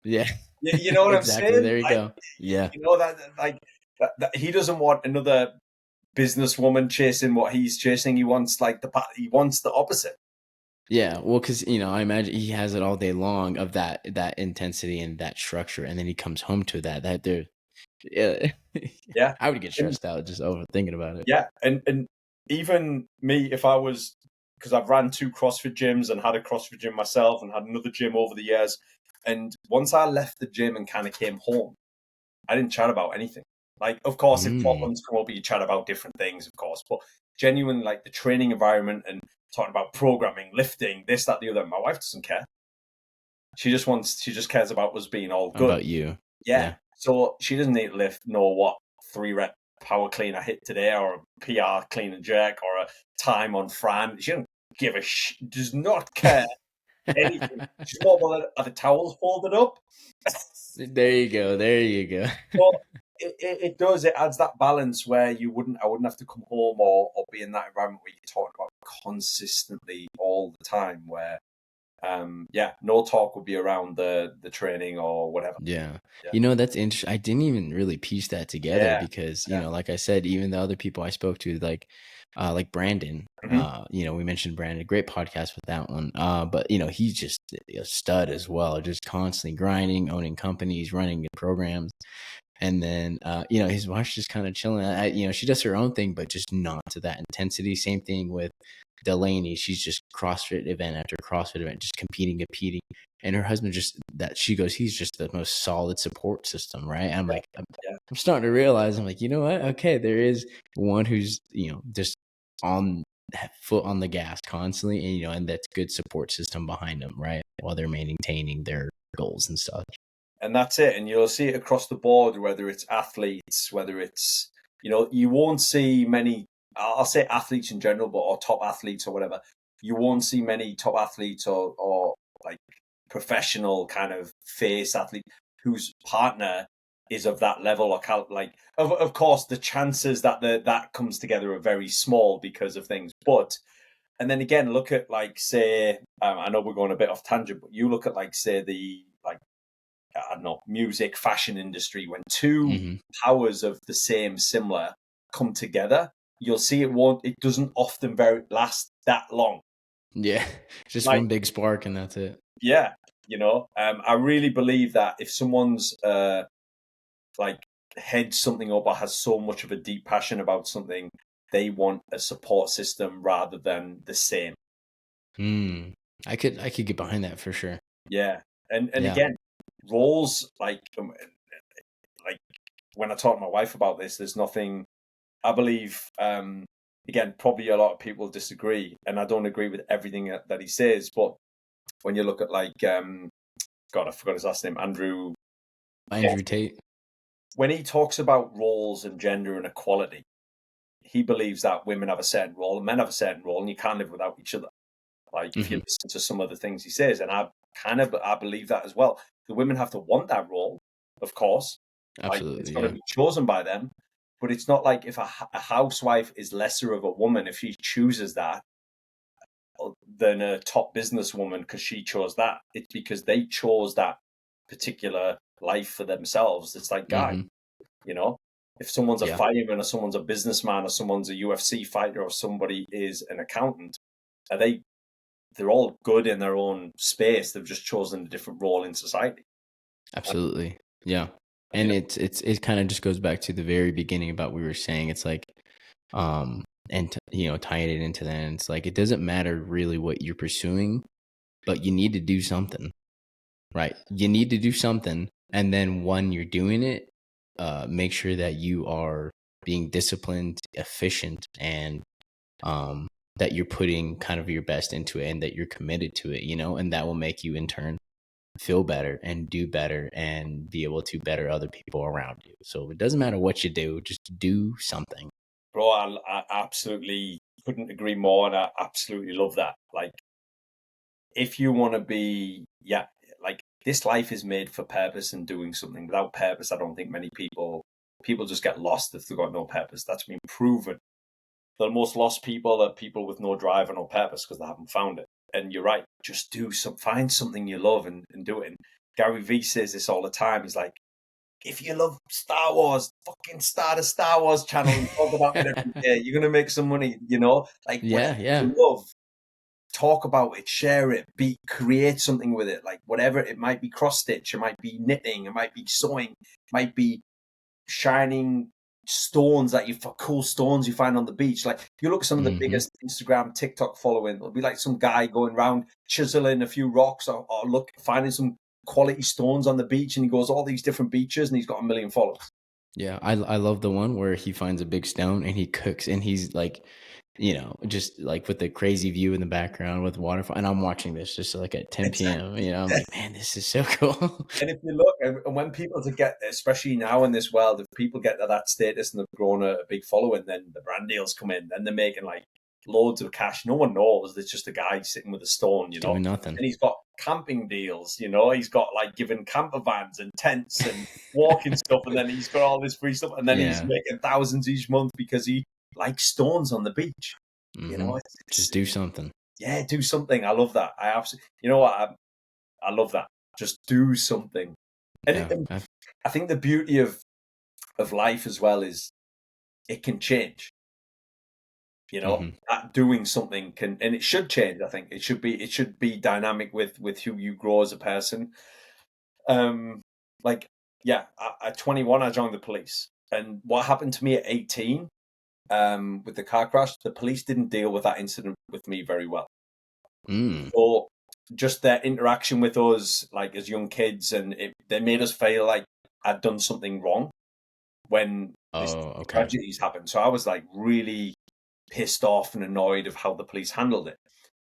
Yeah. You know what I'm Exactly. saying? There you Like, go. Yeah. that like that he doesn't want another businesswoman chasing what he's chasing. He wants he wants the opposite. Yeah, well, because I imagine he has it all day long of that intensity and that structure, and then he comes home to that there. Yeah, Yeah, I would get and stressed out just over thinking about it. yeah, and even me, if I was, because I've ran 2 CrossFit gyms and had a CrossFit gym myself and had another gym over the years, and once I left the gym and kind of came home, I didn't chat about anything. Like, of course, if Mm, problems come up, you chat about different things, of course, but genuine, like the training environment and talking about programming, lifting, this, that, the other. My wife doesn't care. She just cares about us being all good. about you. Yeah. Yeah. So she doesn't need to lift, know what 3-rep power clean I hit today, or a PR clean and jerk, or a time on Fran. She don't give a does not care anything. She's more bothered are the towels folded up. There you go. There you go. But it does. It adds that balance where I wouldn't have to come home or be in that environment where you're talking about consistently all the time. Where, no talk would be around the training or whatever. Yeah. Yeah, That's interesting. I didn't even really piece that together yeah, because, yeah. like I said, even the other people I spoke to, like Brandon, Hmm. we mentioned Brandon, great podcast with that one. But he's just a stud as well, just constantly grinding, owning companies, running programs. And then, his wife's just kind of chilling. She does her own thing, but just not to that intensity. Same thing with Delaney. She's just CrossFit event after CrossFit event, just competing. And her husband she goes, he's just the most solid support system, right? I'm Yeah, like, yeah. I'm starting to realize, I'm like, you know what? Okay, there is one who's, just on foot on the gas constantly, and that's good support system behind them, right? While they're maintaining their goals and stuff. And that's it. And you'll see it across the board, whether it's athletes, whether it's, you won't see many, I'll say athletes in general, but or top athletes or whatever. You won't see many top athletes or like professional kind of face athlete whose partner is of that level or like of course the chances that that comes together are very small because of things. But and then again, look at like say I know we're going a bit off tangent, but you look at like say the like I don't know, music, fashion industry, when two powers of the same similar come together, you'll see it doesn't often last that long. Yeah. Just Like, one big spark and that's it. yeah, I really believe that if someone's like heads something up or has so much of a deep passion about something, they want a support system rather than the same. I could get behind that for sure. Yeah. And Yeah. again, roles like when I talk to my wife about this, there's nothing I believe again, probably a lot of people disagree, and I don't agree with everything that he says, but when you look at like God, I forgot his last name, Andrew Tate. When he talks about roles and gender and equality, he believes that women have a certain role and men have a certain role, and you can't live without each other. Like if you listen to some of the things he says, and I believe that as well. The women have to want that role, of course. Like it's Absolutely. got to Yeah. be chosen by them. But it's not like if a housewife is lesser of a woman if she chooses that than a top businesswoman because she chose that. It's because they chose that particular life for themselves. It's like, guy, if someone's a Yeah. fireman or someone's a businessman or someone's a UFC fighter or somebody is an accountant, they're all good in their own space. They've just chosen a different role in society. Absolutely. Yeah. You And know, it kind of just goes back to the very beginning about what we were saying. It's like, and tying it into that, and it's like, it doesn't matter really what you're pursuing, but you need to do something, right? You need to do something. And then when you're doing it, make sure that you are being disciplined, efficient, and, that you're putting kind of your best into it and that you're committed to it, and that will make you in turn feel better and do better and be able to better other people around you. So it doesn't matter what you do, just do something. bro, I absolutely couldn't agree more, and I absolutely love that. Like, if you want to be, yeah, like this life is made for purpose and doing something. Without purpose, I don't think many people just get lost if they've got no purpose. That's been proven. The most lost people are people with no drive and no purpose because they haven't found it. And you're right, just find something you love and do it. And Gary Vee says this all the time. He's like, if you love Star Wars, fucking start a Star Wars channel and talk about it every day. You're gonna make some money, Like whatever Yeah, yeah. you love, talk about it, share it, create something with it. Like whatever it might be, cross stitch, it might be knitting, it might be sewing, it might be shining stones that cool stones you find on the beach. Like you look at some of the biggest Instagram, TikTok following, it'll be like some guy going around chiseling a few rocks or finding some quality stones on the beach, and he goes all these different beaches and he's got 1 million followers. Yeah, I love the one where he finds a big stone and he cooks and he's like, just like with the crazy view in the background with waterfall. And I'm watching this just like at 10 p.m. I'm like, man, this is so cool. And if you look, and when people especially now in this world, if people get to that status and they've grown a big following, then the brand deals come in, then they're making like loads of cash. No one knows. It's just a guy sitting with a stone, Doing nothing. and he's got camping deals, he's got like giving camper vans and tents and walking stuff, and then he's got all this free stuff, and then he's Yeah. making thousands each month because he likes stones on the beach. Just do something. Yeah, do something. I love that. I absolutely, what? I love that. Just do something. Yeah. And I think the beauty of life as well is it can change. That doing something can, and it should change. I think it should be dynamic with who you grow as a person. Like, yeah, at 21, I joined the police, and what happened to me at 18, with the car crash, the police didn't deal with that incident with me very well. So just their interaction with us, like as young kids, and they made us feel like I'd done something wrong when these tragedies happened. So I was like really pissed off and annoyed of how the police handled it.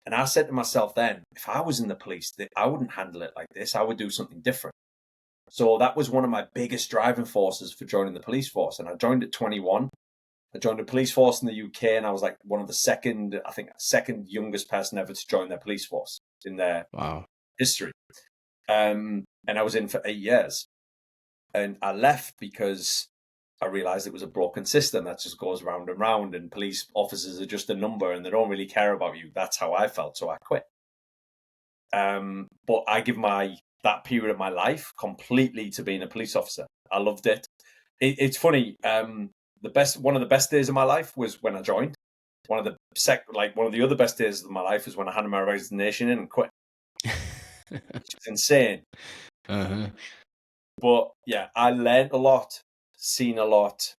And I said to myself then, if I was in the police, I wouldn't handle it like this. I would do something different. So that was one of my biggest driving forces for joining the police force. And I joined at 21. I joined the police force in the UK, and I was like one of the second youngest person ever to join their police force in their history. And I was in for 8 years. And I left because I realized it was a broken system that just goes round and round, and police officers are just a number and they don't really care about you. That's how I felt. So I quit. But I give that period of my life completely to being a police officer. I loved it. It's funny. One of the best days of my life was when I joined. One of the other best days of my life was when I handed my resignation in and quit. Which is insane. Uh-huh. But yeah, I learned a lot, seen a lot,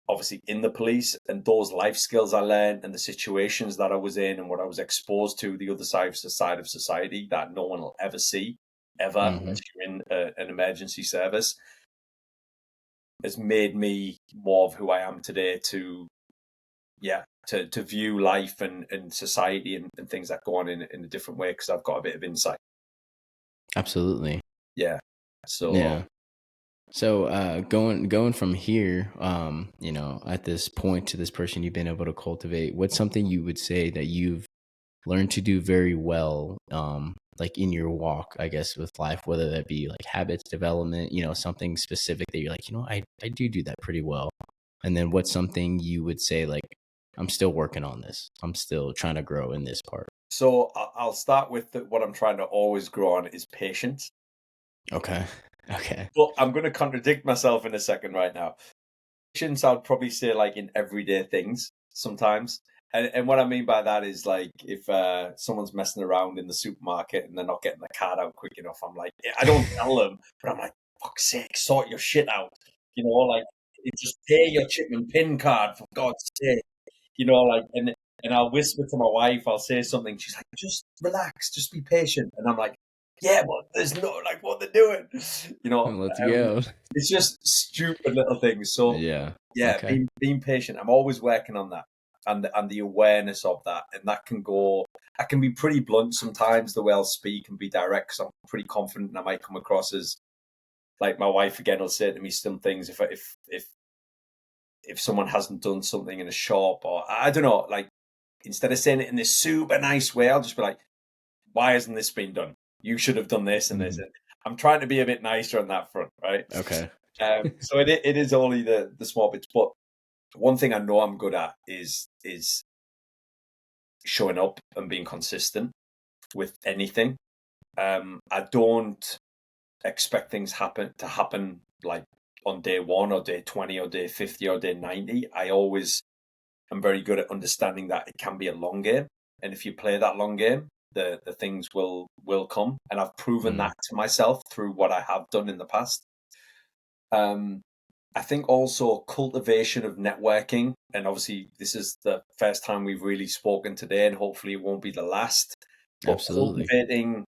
obviously in the police, and those life skills I learned and the situations that I was in and what I was exposed to, the other side of society that no one will ever see, ever, unless you're in an emergency service, has made me more of who I am today to view life and society and things that go on in a different way, because I've got a bit of insight. Absolutely. Yeah. So yeah. So going from here, at this point to this person you've been able to cultivate, what's something you would say that you've learned to do very well, like in your walk, I guess, with life, whether that be like habits development, something specific that you're like, I do that pretty well. And then what's something you would say, like, I'm still working on this. I'm still trying to grow in this part. So I'll start with what I'm trying to always grow on is patience. Okay. But I'm going to contradict myself in a second right now. Patience, I'd probably say like in everyday things sometimes. And what I mean by that is like if someone's messing around in the supermarket and they're not getting the card out quick enough, I'm like, I don't tell them, but I'm like, fuck's sake, sort your shit out. Like just pay your chip and pin card for God's sake. Like, and I'll whisper to my wife, I'll say something. She's like, just relax, just be patient. And I'm like, yeah, but there's no, like, what they're doing. Let's go. It's just stupid little things. So yeah, okay. being patient. I'm always working on that and the awareness of that. And that I can be pretty blunt sometimes the way I'll speak and be direct, because I'm pretty confident, and I might come across as like my wife again will say to me some things if someone hasn't done something in a shop, or I don't know, like instead of saying it in this super nice way, I'll just be like, why hasn't this been done? You should have done this and this. And I'm trying to be a bit nicer on that front, right? Okay. So it is only the small bits, but one thing I know I'm good at is showing up and being consistent with anything. I don't expect things to happen like on day 1 or day 20 or day 50 or day 90. I always am very good at understanding that it can be a long game, and if you play that long game, the things will come, and I've proven that to myself through what I have done in the past. I think also cultivation of networking, and obviously this is the first time we've really spoken today, and hopefully it won't be the last. But absolutely. cultivating,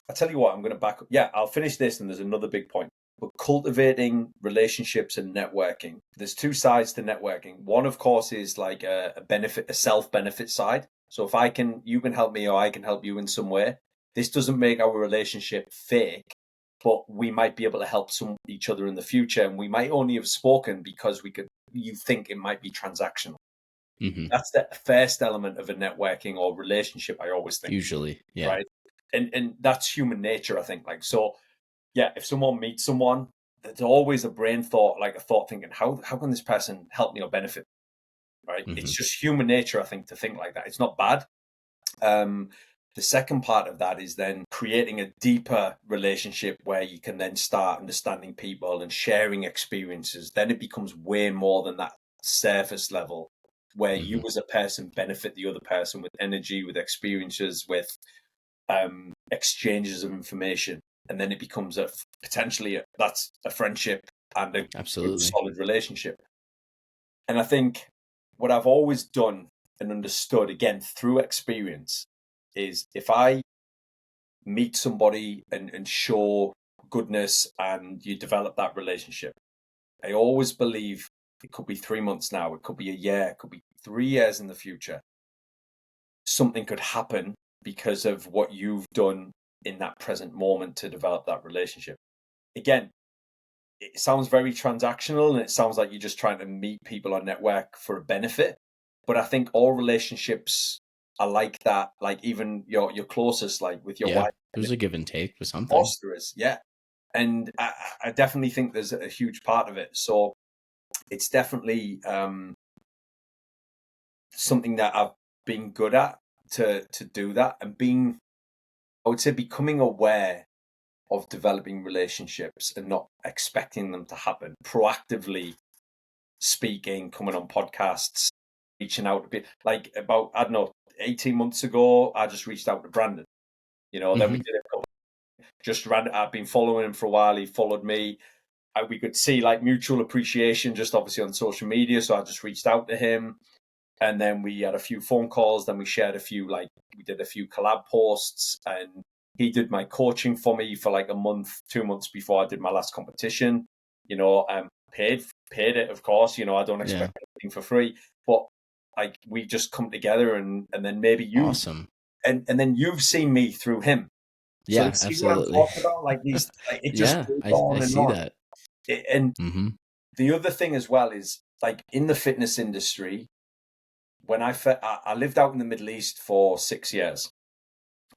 I tell you what, I'm going to back up. Yeah, I'll finish this, and there's another big point. But cultivating relationships and networking, there's two sides to networking. One, of course, is like a self-benefit side. So if you can help me, or I can help you in some way. This doesn't make our relationship fake, but we might be able to help each other in the future, and we might only have spoken because you think it might be transactional. That's the first element of a networking or relationship, I always think. Usually, yeah. Right. And that's human nature, I think. Like, so yeah, if someone meets someone, there's always a brain thought, like a thought thinking, how can this person help me or benefit? Right. It's just human nature, I think, to think like that. It's not bad. The second part of that is then creating a deeper relationship where you can then start understanding people and sharing experiences. Then it becomes way more than that surface level where you as a person benefit the other person with energy, with experiences, with exchanges of information. And then it becomes that's a friendship and a good, solid relationship. And I think what I've always done and understood, again, through experience, is if I meet somebody and show goodness and you develop that relationship, I always believe it could be 3 months now, it could be a year, it could be 3 years in the future. Something could happen because of what you've done in that present moment to develop that relationship. Again, it sounds very transactional and it sounds like you're just trying to meet people on network for a benefit. But I think all relationships are like that. Like even your closest, like with your wife. There's a give and take with Of something. course there is, yeah. And I definitely think there's a huge part of it. So it's definitely something that I've been good at to do that, and I would say becoming aware of developing relationships and not expecting them to happen, proactively speaking, coming on podcasts, reaching out to people. Like about, I don't know, 18 months ago, I just reached out to Brandon, then we did a couple, just ran. I've been following him for a while. He followed me. We could see like mutual appreciation just obviously on social media. So I just reached out to him. And then we had a few phone calls. Then we shared we did a few collab posts, and he did my coaching for me for like a month, 2 months before I did my last competition. Paid it, of course. I don't expect anything for free, but like we just come together, and then maybe you, awesome, and then you've seen me through him. So yeah, you see what I'm absolutely. talking about? Like these, like it just goes on I and see on. that. And the other thing as well is like in the fitness industry, when I lived out in the Middle East for 6 years.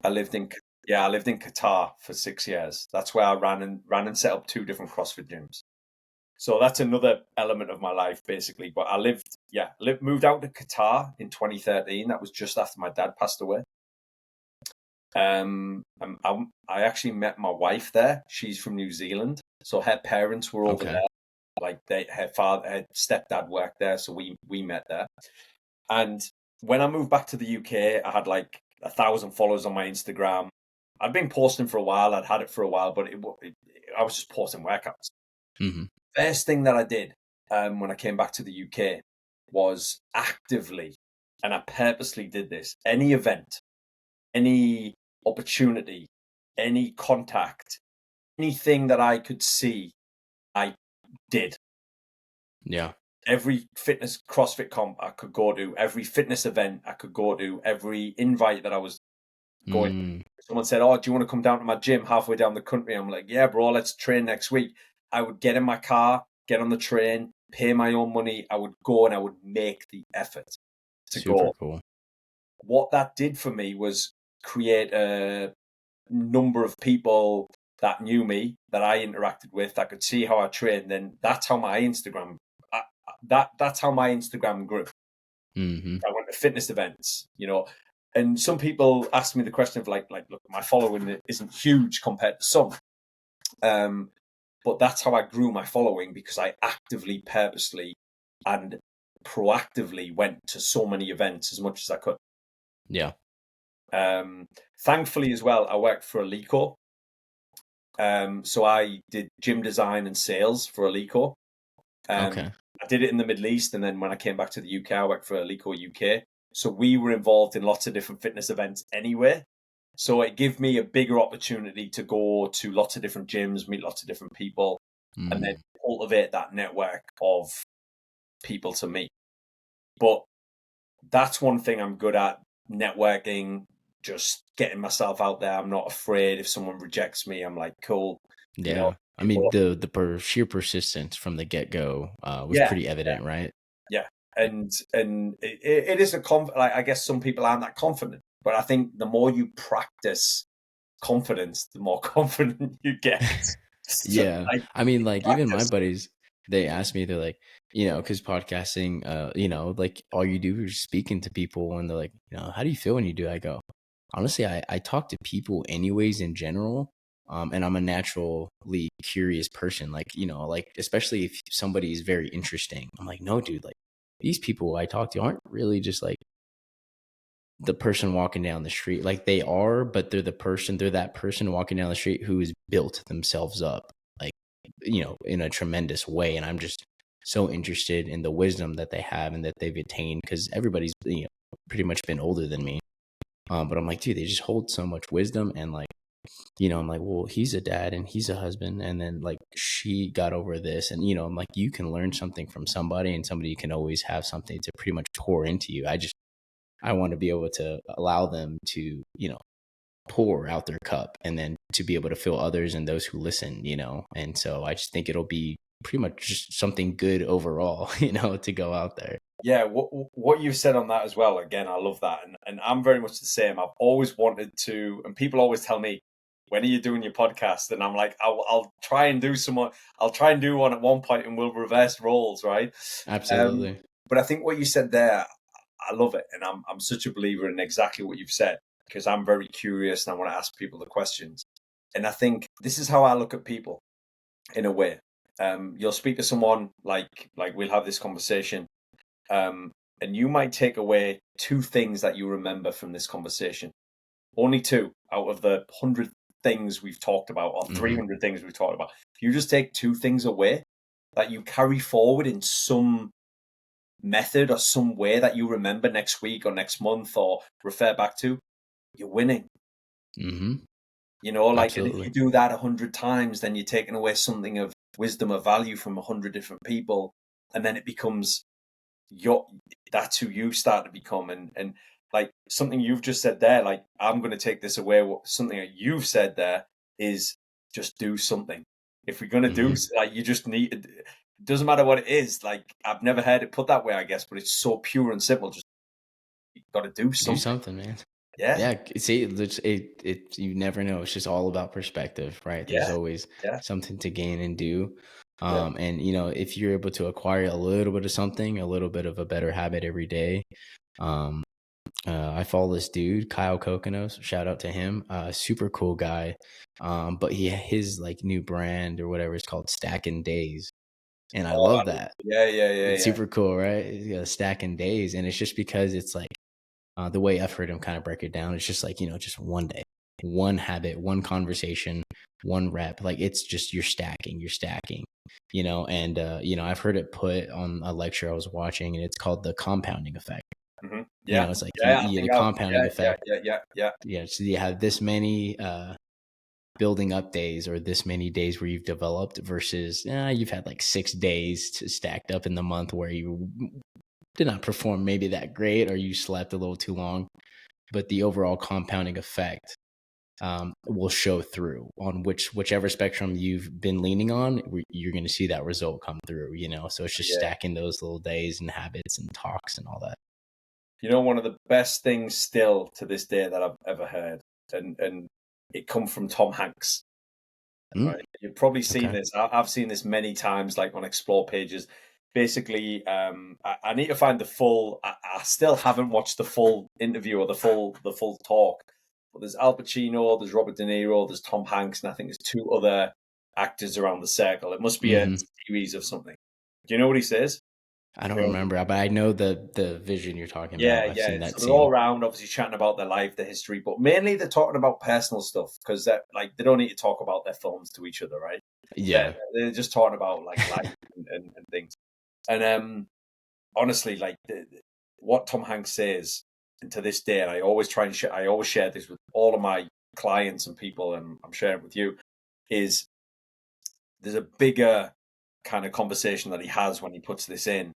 I lived in Qatar for 6 years. That's where I ran and set up 2 different CrossFit gyms. So that's another element of my life, basically. But I moved out to Qatar in 2013. That was just after my dad passed away. I actually met my wife there. She's from New Zealand, so her parents were over there. Like her stepdad worked there, so we met there. And when I moved back to the UK, I had like 1,000 followers on my Instagram. I'd been posting for a while. I'd had it for a while, but I was just posting workouts. First thing that I did when I came back to the UK was actively, and I purposely did this, any event, any opportunity, any contact, anything that I could see, I did. Yeah. Every fitness CrossFit comp I could go to, every fitness event I could go to, every invite that I was going. Someone said, "Oh, do you want to come down to my gym halfway down the country?" I'm like, "Yeah, bro, let's train next week." I would get in my car, get on the train, pay my own money. I would go and I would make the effort to Super go. cool. What that did for me was create a number of people that knew me, that I interacted with, that could see how I trained. Then that's how my Instagram that's how my Instagram grew. I went to fitness events, and some people asked me the question of like, look, my following isn't huge compared to some, but that's how I grew my following, because I actively, purposely, and proactively went to so many events as much as I could. Yeah. Thankfully, as well, I worked for Alico. So I did gym design and sales for Alico. I did it in the Middle East, and then when I came back to the UK, I worked for Alico UK. So we were involved in lots of different fitness events anyway. So it gave me a bigger opportunity to go to lots of different gyms, meet lots of different people, and then cultivate that network of people to meet. But that's one thing I'm good at, networking, just getting myself out there. I'm not afraid if someone rejects me. I'm like, cool. Yeah. I mean, the sheer persistence from the get-go was pretty evident, right? Yeah. And it is I guess some people aren't that confident, but I think the more you practice confidence, the more confident you get. Yeah. I mean, like even my buddies, they ask me, they're like, because podcasting, like all you do is speaking to people, and they're like, how do you feel when you do? I go, honestly, I talk to people anyways in general. And I'm a naturally curious person, like, like, especially if somebody is very interesting. I'm like, no, dude, like these people I talk to aren't really just like the person walking down the street. Like they are, but they're that person walking down the street who has built themselves up, like, in a tremendous way. And I'm just so interested in the wisdom that they have and that they've attained, because everybody's, pretty much been older than me. But I'm like, dude, they just hold so much wisdom. And like, I'm like, well, he's a dad and he's a husband. And then like she got over this. And, I'm like, you can learn something from somebody, and somebody can always have something to pretty much pour into you. I want to be able to allow them to, pour out their cup, and then to be able to fill others and those who listen, and so I just think it'll be pretty much just something good overall, to go out there. Yeah, what you've said on that as well. Again, I love that, and I'm very much the same. I've always wanted to, and people always tell me, "When are you doing your podcast?" And I'm like, I'll try and do some more. I'll try and do one at one point, and we'll reverse roles, right? Absolutely. But I think what you said there, I love it, and I'm such a believer in exactly what you've said, because I'm very curious and I want to ask people the questions. And I think this is how I look at people, in a way. You'll speak to someone like we'll have this conversation. And you might take away 2 things that you remember from this conversation. Only 2 out of the 100 things we've talked about, or 300 things we've talked about. If you just take 2 things away that you carry forward in some method or some way that you remember next week or next month or refer back to, you're winning. Mm-hmm. Like, and if you Absolutely. do that 100 times, then you're taking away something of wisdom or value from 100 different people, and then it becomes that's who you start to become. And like something you've just said there, like, I'm going to take this away. Something that you've said there is just do something. If we're going to do, like, you just need, it doesn't matter what it is. Like, I've never heard it put that way, I guess, but it's so pure and simple. Just, you got to do Do something. something, man. Yeah. Yeah, see, you never know. It's just all about perspective, right? There's Yeah. always Yeah. something to gain and do. Yeah. And if you're able to acquire a little bit of something, a little bit of a better habit every day. um, I follow this dude, Kyle Kokonos. Shout out to him. Super cool guy. But his like new brand or whatever is called Stacking Days, and I Oh, love that. yeah. Yeah. Yeah. It's Yeah. super cool, right? Stacking Days, and it's just because it's like, the way I've heard him kind of break it down, it's just like, just one day, one habit, one conversation, one rep. Like, it's just you're stacking, and, I've heard it put on a lecture I was watching, and it's called the compounding effect. Yeah. It's like Yeah. I the think compounding yeah. effect. Yeah. Yeah. Yeah. Yeah. So you have this many, building up days, or this many days where you've developed, versus you've had like 6 days stacked up in the month where you did not perform maybe that great, or you slept a little too long. But the overall compounding effect, will show through on whichever spectrum you've been leaning on. You're going to see that result come through, so it's just Yeah. stacking those little days and habits and talks and all that. One of the best things still to this day that I've ever heard, and it come from Tom Hanks. Mm, Right, you've probably seen okay. this. I've seen this many times, like on explore pages. Basically, I need to find the full. I still haven't watched the full interview or the full talk. But there's Al Pacino, there's Robert De Niro, there's Tom Hanks, and I think there's 2 other actors around the circle. It must be a Hmm. series of something. Do you know what he says? I don't remember, but I know the vision you're talking Yeah, about. I've yeah. seen that So they're all scene. around, obviously chatting about their life, their history, but mainly they're talking about personal stuff, because they don't need to talk about their films to each other, right? They're, Yeah. they're just talking about like life and things. And honestly, like what Tom Hanks says, and to this day, and I always try and I always share this with all of my clients and people, and I'm sharing it with you, is there's a bigger kind of conversation that he has when he puts this in,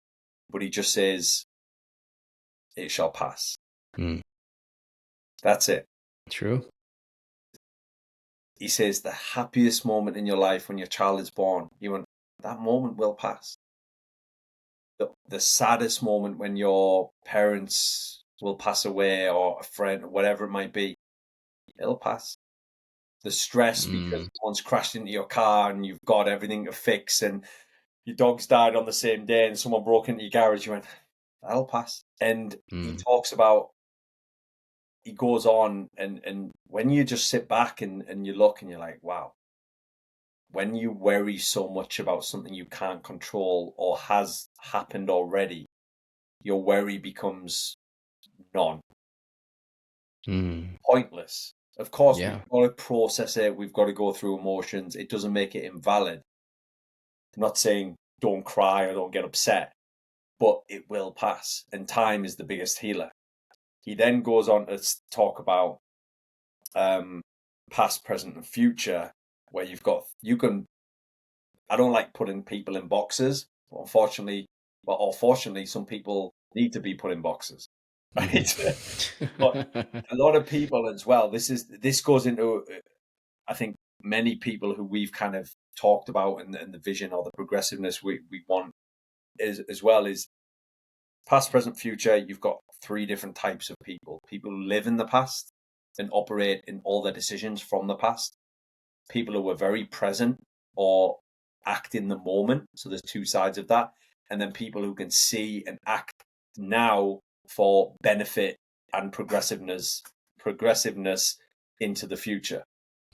but he just says, "It shall pass." Mm, That's it. true. He says the happiest moment in your life when your child is born, that moment will pass. The saddest moment when your parents will pass away, or a friend, or whatever it might be, it'll pass. The stress because Mm, someone's crashed into your car and you've got everything to fix, and your dog's died on the same day, and someone broke into your garage, you went, that'll pass. And he mm, talks about, he goes on, and when you just sit back and you look and you're like, wow, when you worry so much about something you can't control or has happened already, your worry becomes non mm. pointless. Of course, we've Yeah. got to process it. We've got to go through emotions. It doesn't make it invalid. I'm not saying don't cry or don't get upset, but it will pass. And time is the biggest healer. He then goes on to talk about past, present, and future, where you can. I don't like putting people in boxes, but unfortunately, or fortunately, some people need to be put in boxes. right? But a lot of people as well, this goes into, I think, many people who we've kind of talked about, and the vision or the progressiveness we want is as well is past, present, future. You've got three different types of people: people who live in the past and operate in all their decisions from the past; people who are very present or act in the moment. So there's two sides of that. And then people who can see and act now for benefit and progressiveness into the future.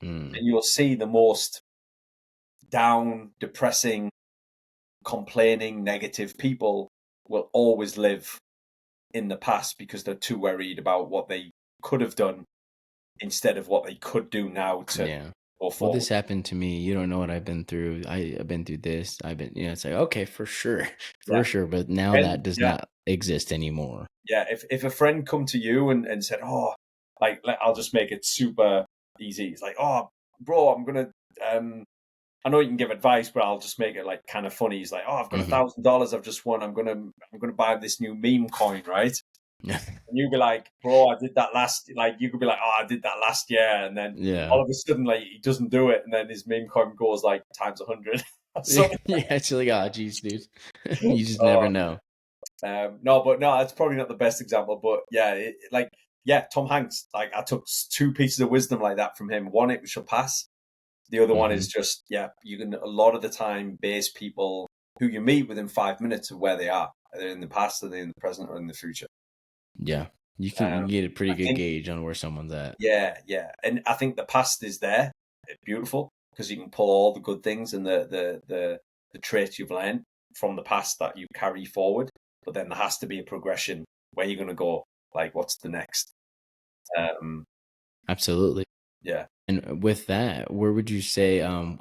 Mm. And you'll see the most down, depressing, complaining, negative people will always live in the past because they're too worried about what they could have done instead of what they could do now to Yeah. go Well, forward. this happened to me. You don't know what I've been through. I've been through this. It's like, okay, for sure, Yeah. for sure. But now that And does yeah, not exist anymore. yeah. If a friend come to you and said, "Oh, I'll just make it super easy." It's like, "Oh, bro, I'm gonna I know you can give advice, but I'll just make it like kind of funny." He's like, "Oh, I've got Hmm. $1,000 I've just won. I'm gonna buy this new meme coin, right?" And you'd be like, "Bro, I did that last." Like you could be like, "Oh, I did that last year," and then Yeah. all of a sudden, like he doesn't do it, and then his meme coin goes like times 100. Yeah. So, It's like, oh, geez, dude. You just never know. no, but no, that's probably not the best example. But yeah, yeah, Tom Hanks. Like I took two pieces of wisdom like that from him. One, it shall pass. The other one Hmm. is just, yeah, you can a lot of the time base people who you meet within 5 minutes of where they are. Are they in the past, are they in the present, or in the future? Yeah. You can Um, get a pretty I good think, gauge on where someone's at. yeah, yeah, and I think the past is there, it's beautiful because you can pull all the good things and the traits you've learned from the past that you carry forward. But then there has to be a progression. Where you're going to go? Like, what's the next? Um, Absolutely. yeah. And with that, where would you say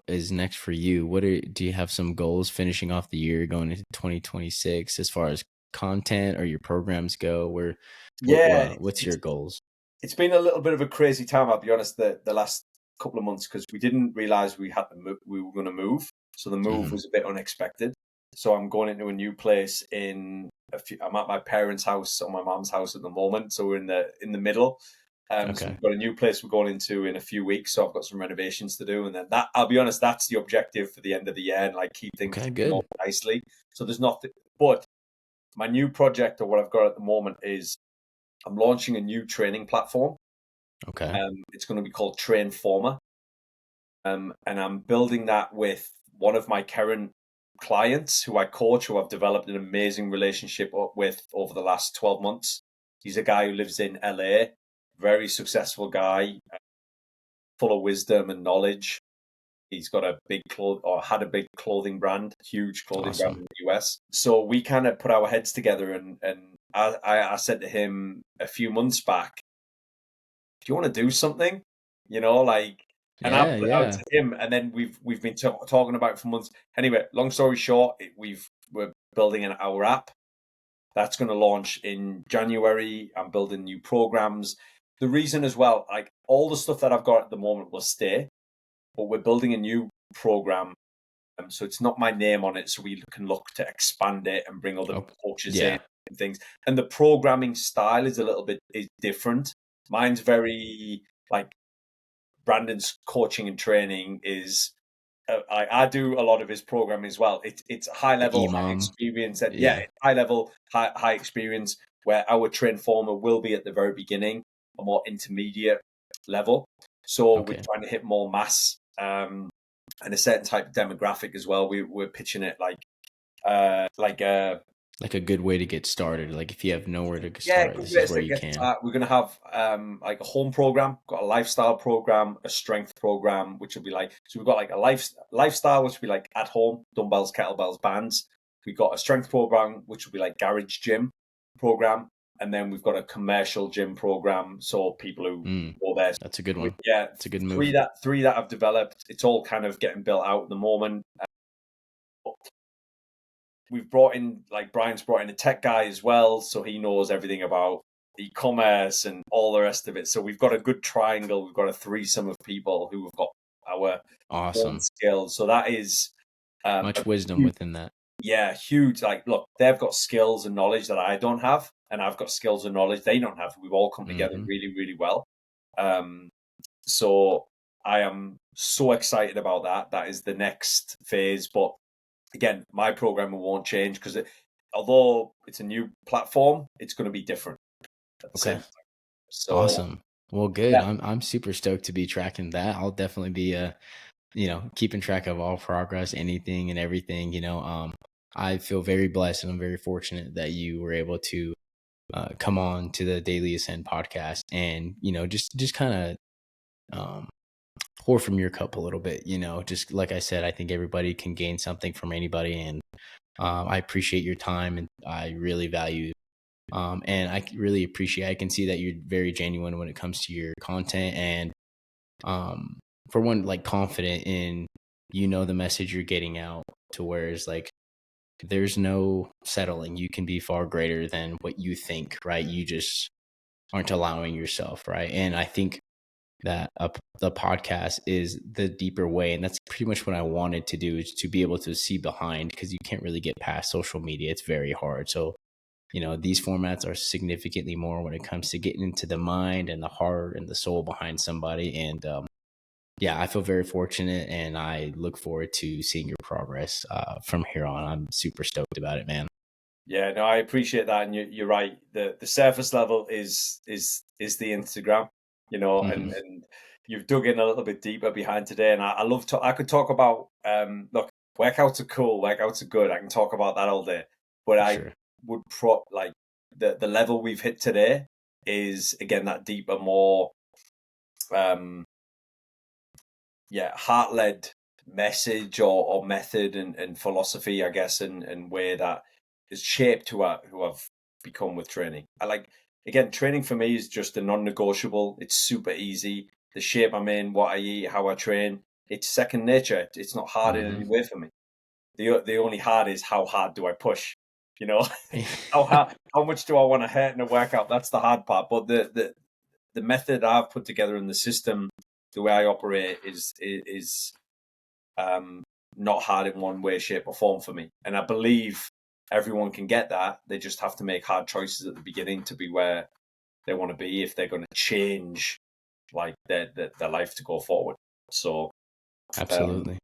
is next for you? Do you have some goals finishing off the year going into 2026 as far as content or your programs go? Yeah, What's your goals? it's been a little bit of a crazy time. I'll be honest. The last couple of months because we didn't realize we were going to move, so the move Hmm. was a bit unexpected. So I'm going into a new place I'm at my parents' house or my mom's house at the moment, so we're in the middle. So Okay. we've got a new place we're going into in a few weeks. So I've got some renovations to do, and then that I'll be honest, that's the objective for the end of the year, and like keep things Okay, ticking on good. nicely. So there's nothing, but my new project or what I've got at the moment is I'm launching a new training platform. Okay. It's going to be called Trainformer, and I'm building that with one of my current clients who I coach, who I've developed an amazing relationship with over the last 12 months. He's a guy who lives in LA, very successful guy, full of wisdom and knowledge. He's got a big had a big clothing brand, huge clothing brand Awesome. in the US. So we kind of put our heads together, and I said to him a few months back, "Do you want to do something?" Like, and I Yeah, put it out yeah. to him, and then we've been talking about it for months. Anyway, long story short, we're building our app that's going to launch in January. I'm building new programs. The reason as well, like all the stuff that I've got at the moment will stay, but we're building a new program. So it's not my name on it, so we can look to expand it and bring other Oh, coaches in yeah. and things. And the programming style is a little bit is different. Mine's very like Brandon's coaching and training is. I do a lot of his programming as well. It's high The level, high EMOM. experience, and yeah, Yeah. it's high level, high experience. Where our train former will be at the very beginning, a more intermediate level. So we're Okay. trying to hit more mass and a certain type of demographic as well. We're pitching it like Like a good way to get started. Like if you have nowhere to yeah, start, good this way is to where you get can. started. We're going to have like a home program, got a lifestyle program, a strength program, which will be like so. We've got like a lifestyle, which will be like at home, dumbbells, kettlebells, bands. We've got a strength program, which will be like garage gym program, and then we've got a commercial gym program. So people who Mm, go there, that's a good one. yeah, It's a good three move. that three that I've developed. It's all kind of getting built out at the moment. We've brought in like Brian's brought in a tech guy as well, so he knows everything about e-commerce and all the rest of it. So we've got a good triangle. We've got a threesome of people who have got our own Awesome. skills. So that is a Much wisdom huge, within that. yeah, huge. Like, look, they've got skills and knowledge that I don't have. and I've got skills and knowledge they don't have. We've all come together Mm-hmm. really, really well. So I am so excited about that. That is the next phase. But again, my programming won't change because although it's a new platform, it's going to be different at the Okay. same time. So Awesome. Well, good. yeah, I'm super stoked to be tracking that. I'll definitely be keeping track of all progress, anything and everything. I feel very blessed and I'm very fortunate that you were able to come on to the Daily Ascend podcast and just kind of pour from your cup a little bit. Just like I said, I think everybody can gain something from anybody, and I appreciate your time and I really value. And I really appreciate. I can see that you're very genuine when it comes to your content, and for one, like confident in the message you're getting out to where it's like there's no settling. You can be far greater than what you think, right? You just aren't allowing yourself, right? And I think that the podcast is the deeper way, and that's pretty much what I wanted to do, is to be able to see behind, because you can't really get past social media. It's very hard. So these formats are significantly more when it comes to getting into the mind and the heart and the soul behind somebody. And yeah, I feel very fortunate, and I look forward to seeing your progress from here on. I'm super stoked about it, man. yeah, no, I appreciate that, and you're right. The surface level is the Instagram, Hmm. and you've dug in a little bit deeper behind today, and I love to. I could talk about look, workouts are cool, workouts are good. I can talk about that all day, but For I sure. would like the level we've hit today is again that deeper, more um heart led message or method and philosophy, I guess, and way that is shaped who I've become with training. I like again, training for me is just a non-negotiable. It's super easy. The shape I'm in, what I eat, how I train, it's second nature. It's not hard in Hmm. any way for me. The only hard is how hard do I push? You know, how much do I want to hurt in a workout? That's the hard part. But the method I've put together in the system, the way I operate is not hard in one way, shape, or form for me. And I believe everyone can get that. They just have to make hard choices at the beginning to be where they want to be if they're going to change like their life to go forward. So, um, Absolutely.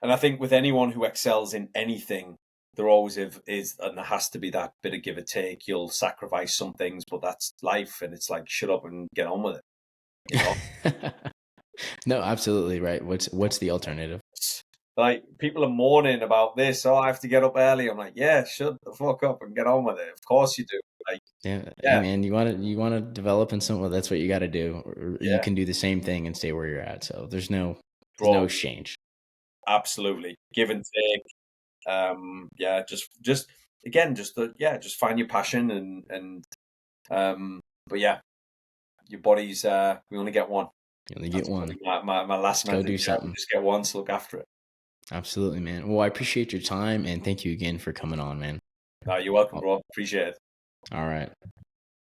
and I think with anyone who excels in anything, there always is, and there has to be that bit of give or take. You'll sacrifice some things, but that's life, and it's like shut up and get on with it. You know. No, absolutely right. What's the alternative? Like people are moaning about this. Oh, I have to get up early. I'm like, yeah, shut the fuck up and get on with it. Of course you do. Like, Yeah, hey yeah, man, you want to develop in something. That's what you got to do. Or you yeah, can do the same thing and stay where you're at. So there's no bro, exchange. absolutely. Give and take. Yeah, just again, just find your passion and but yeah, your body's we only get one. You only get That's probably one. my last Just go do message. Yeah, we something. just get one, so look after it. Absolutely, man. Well, I appreciate your time and thank you again for coming on, man. No, you're welcome, All bro. Appreciate it. all right.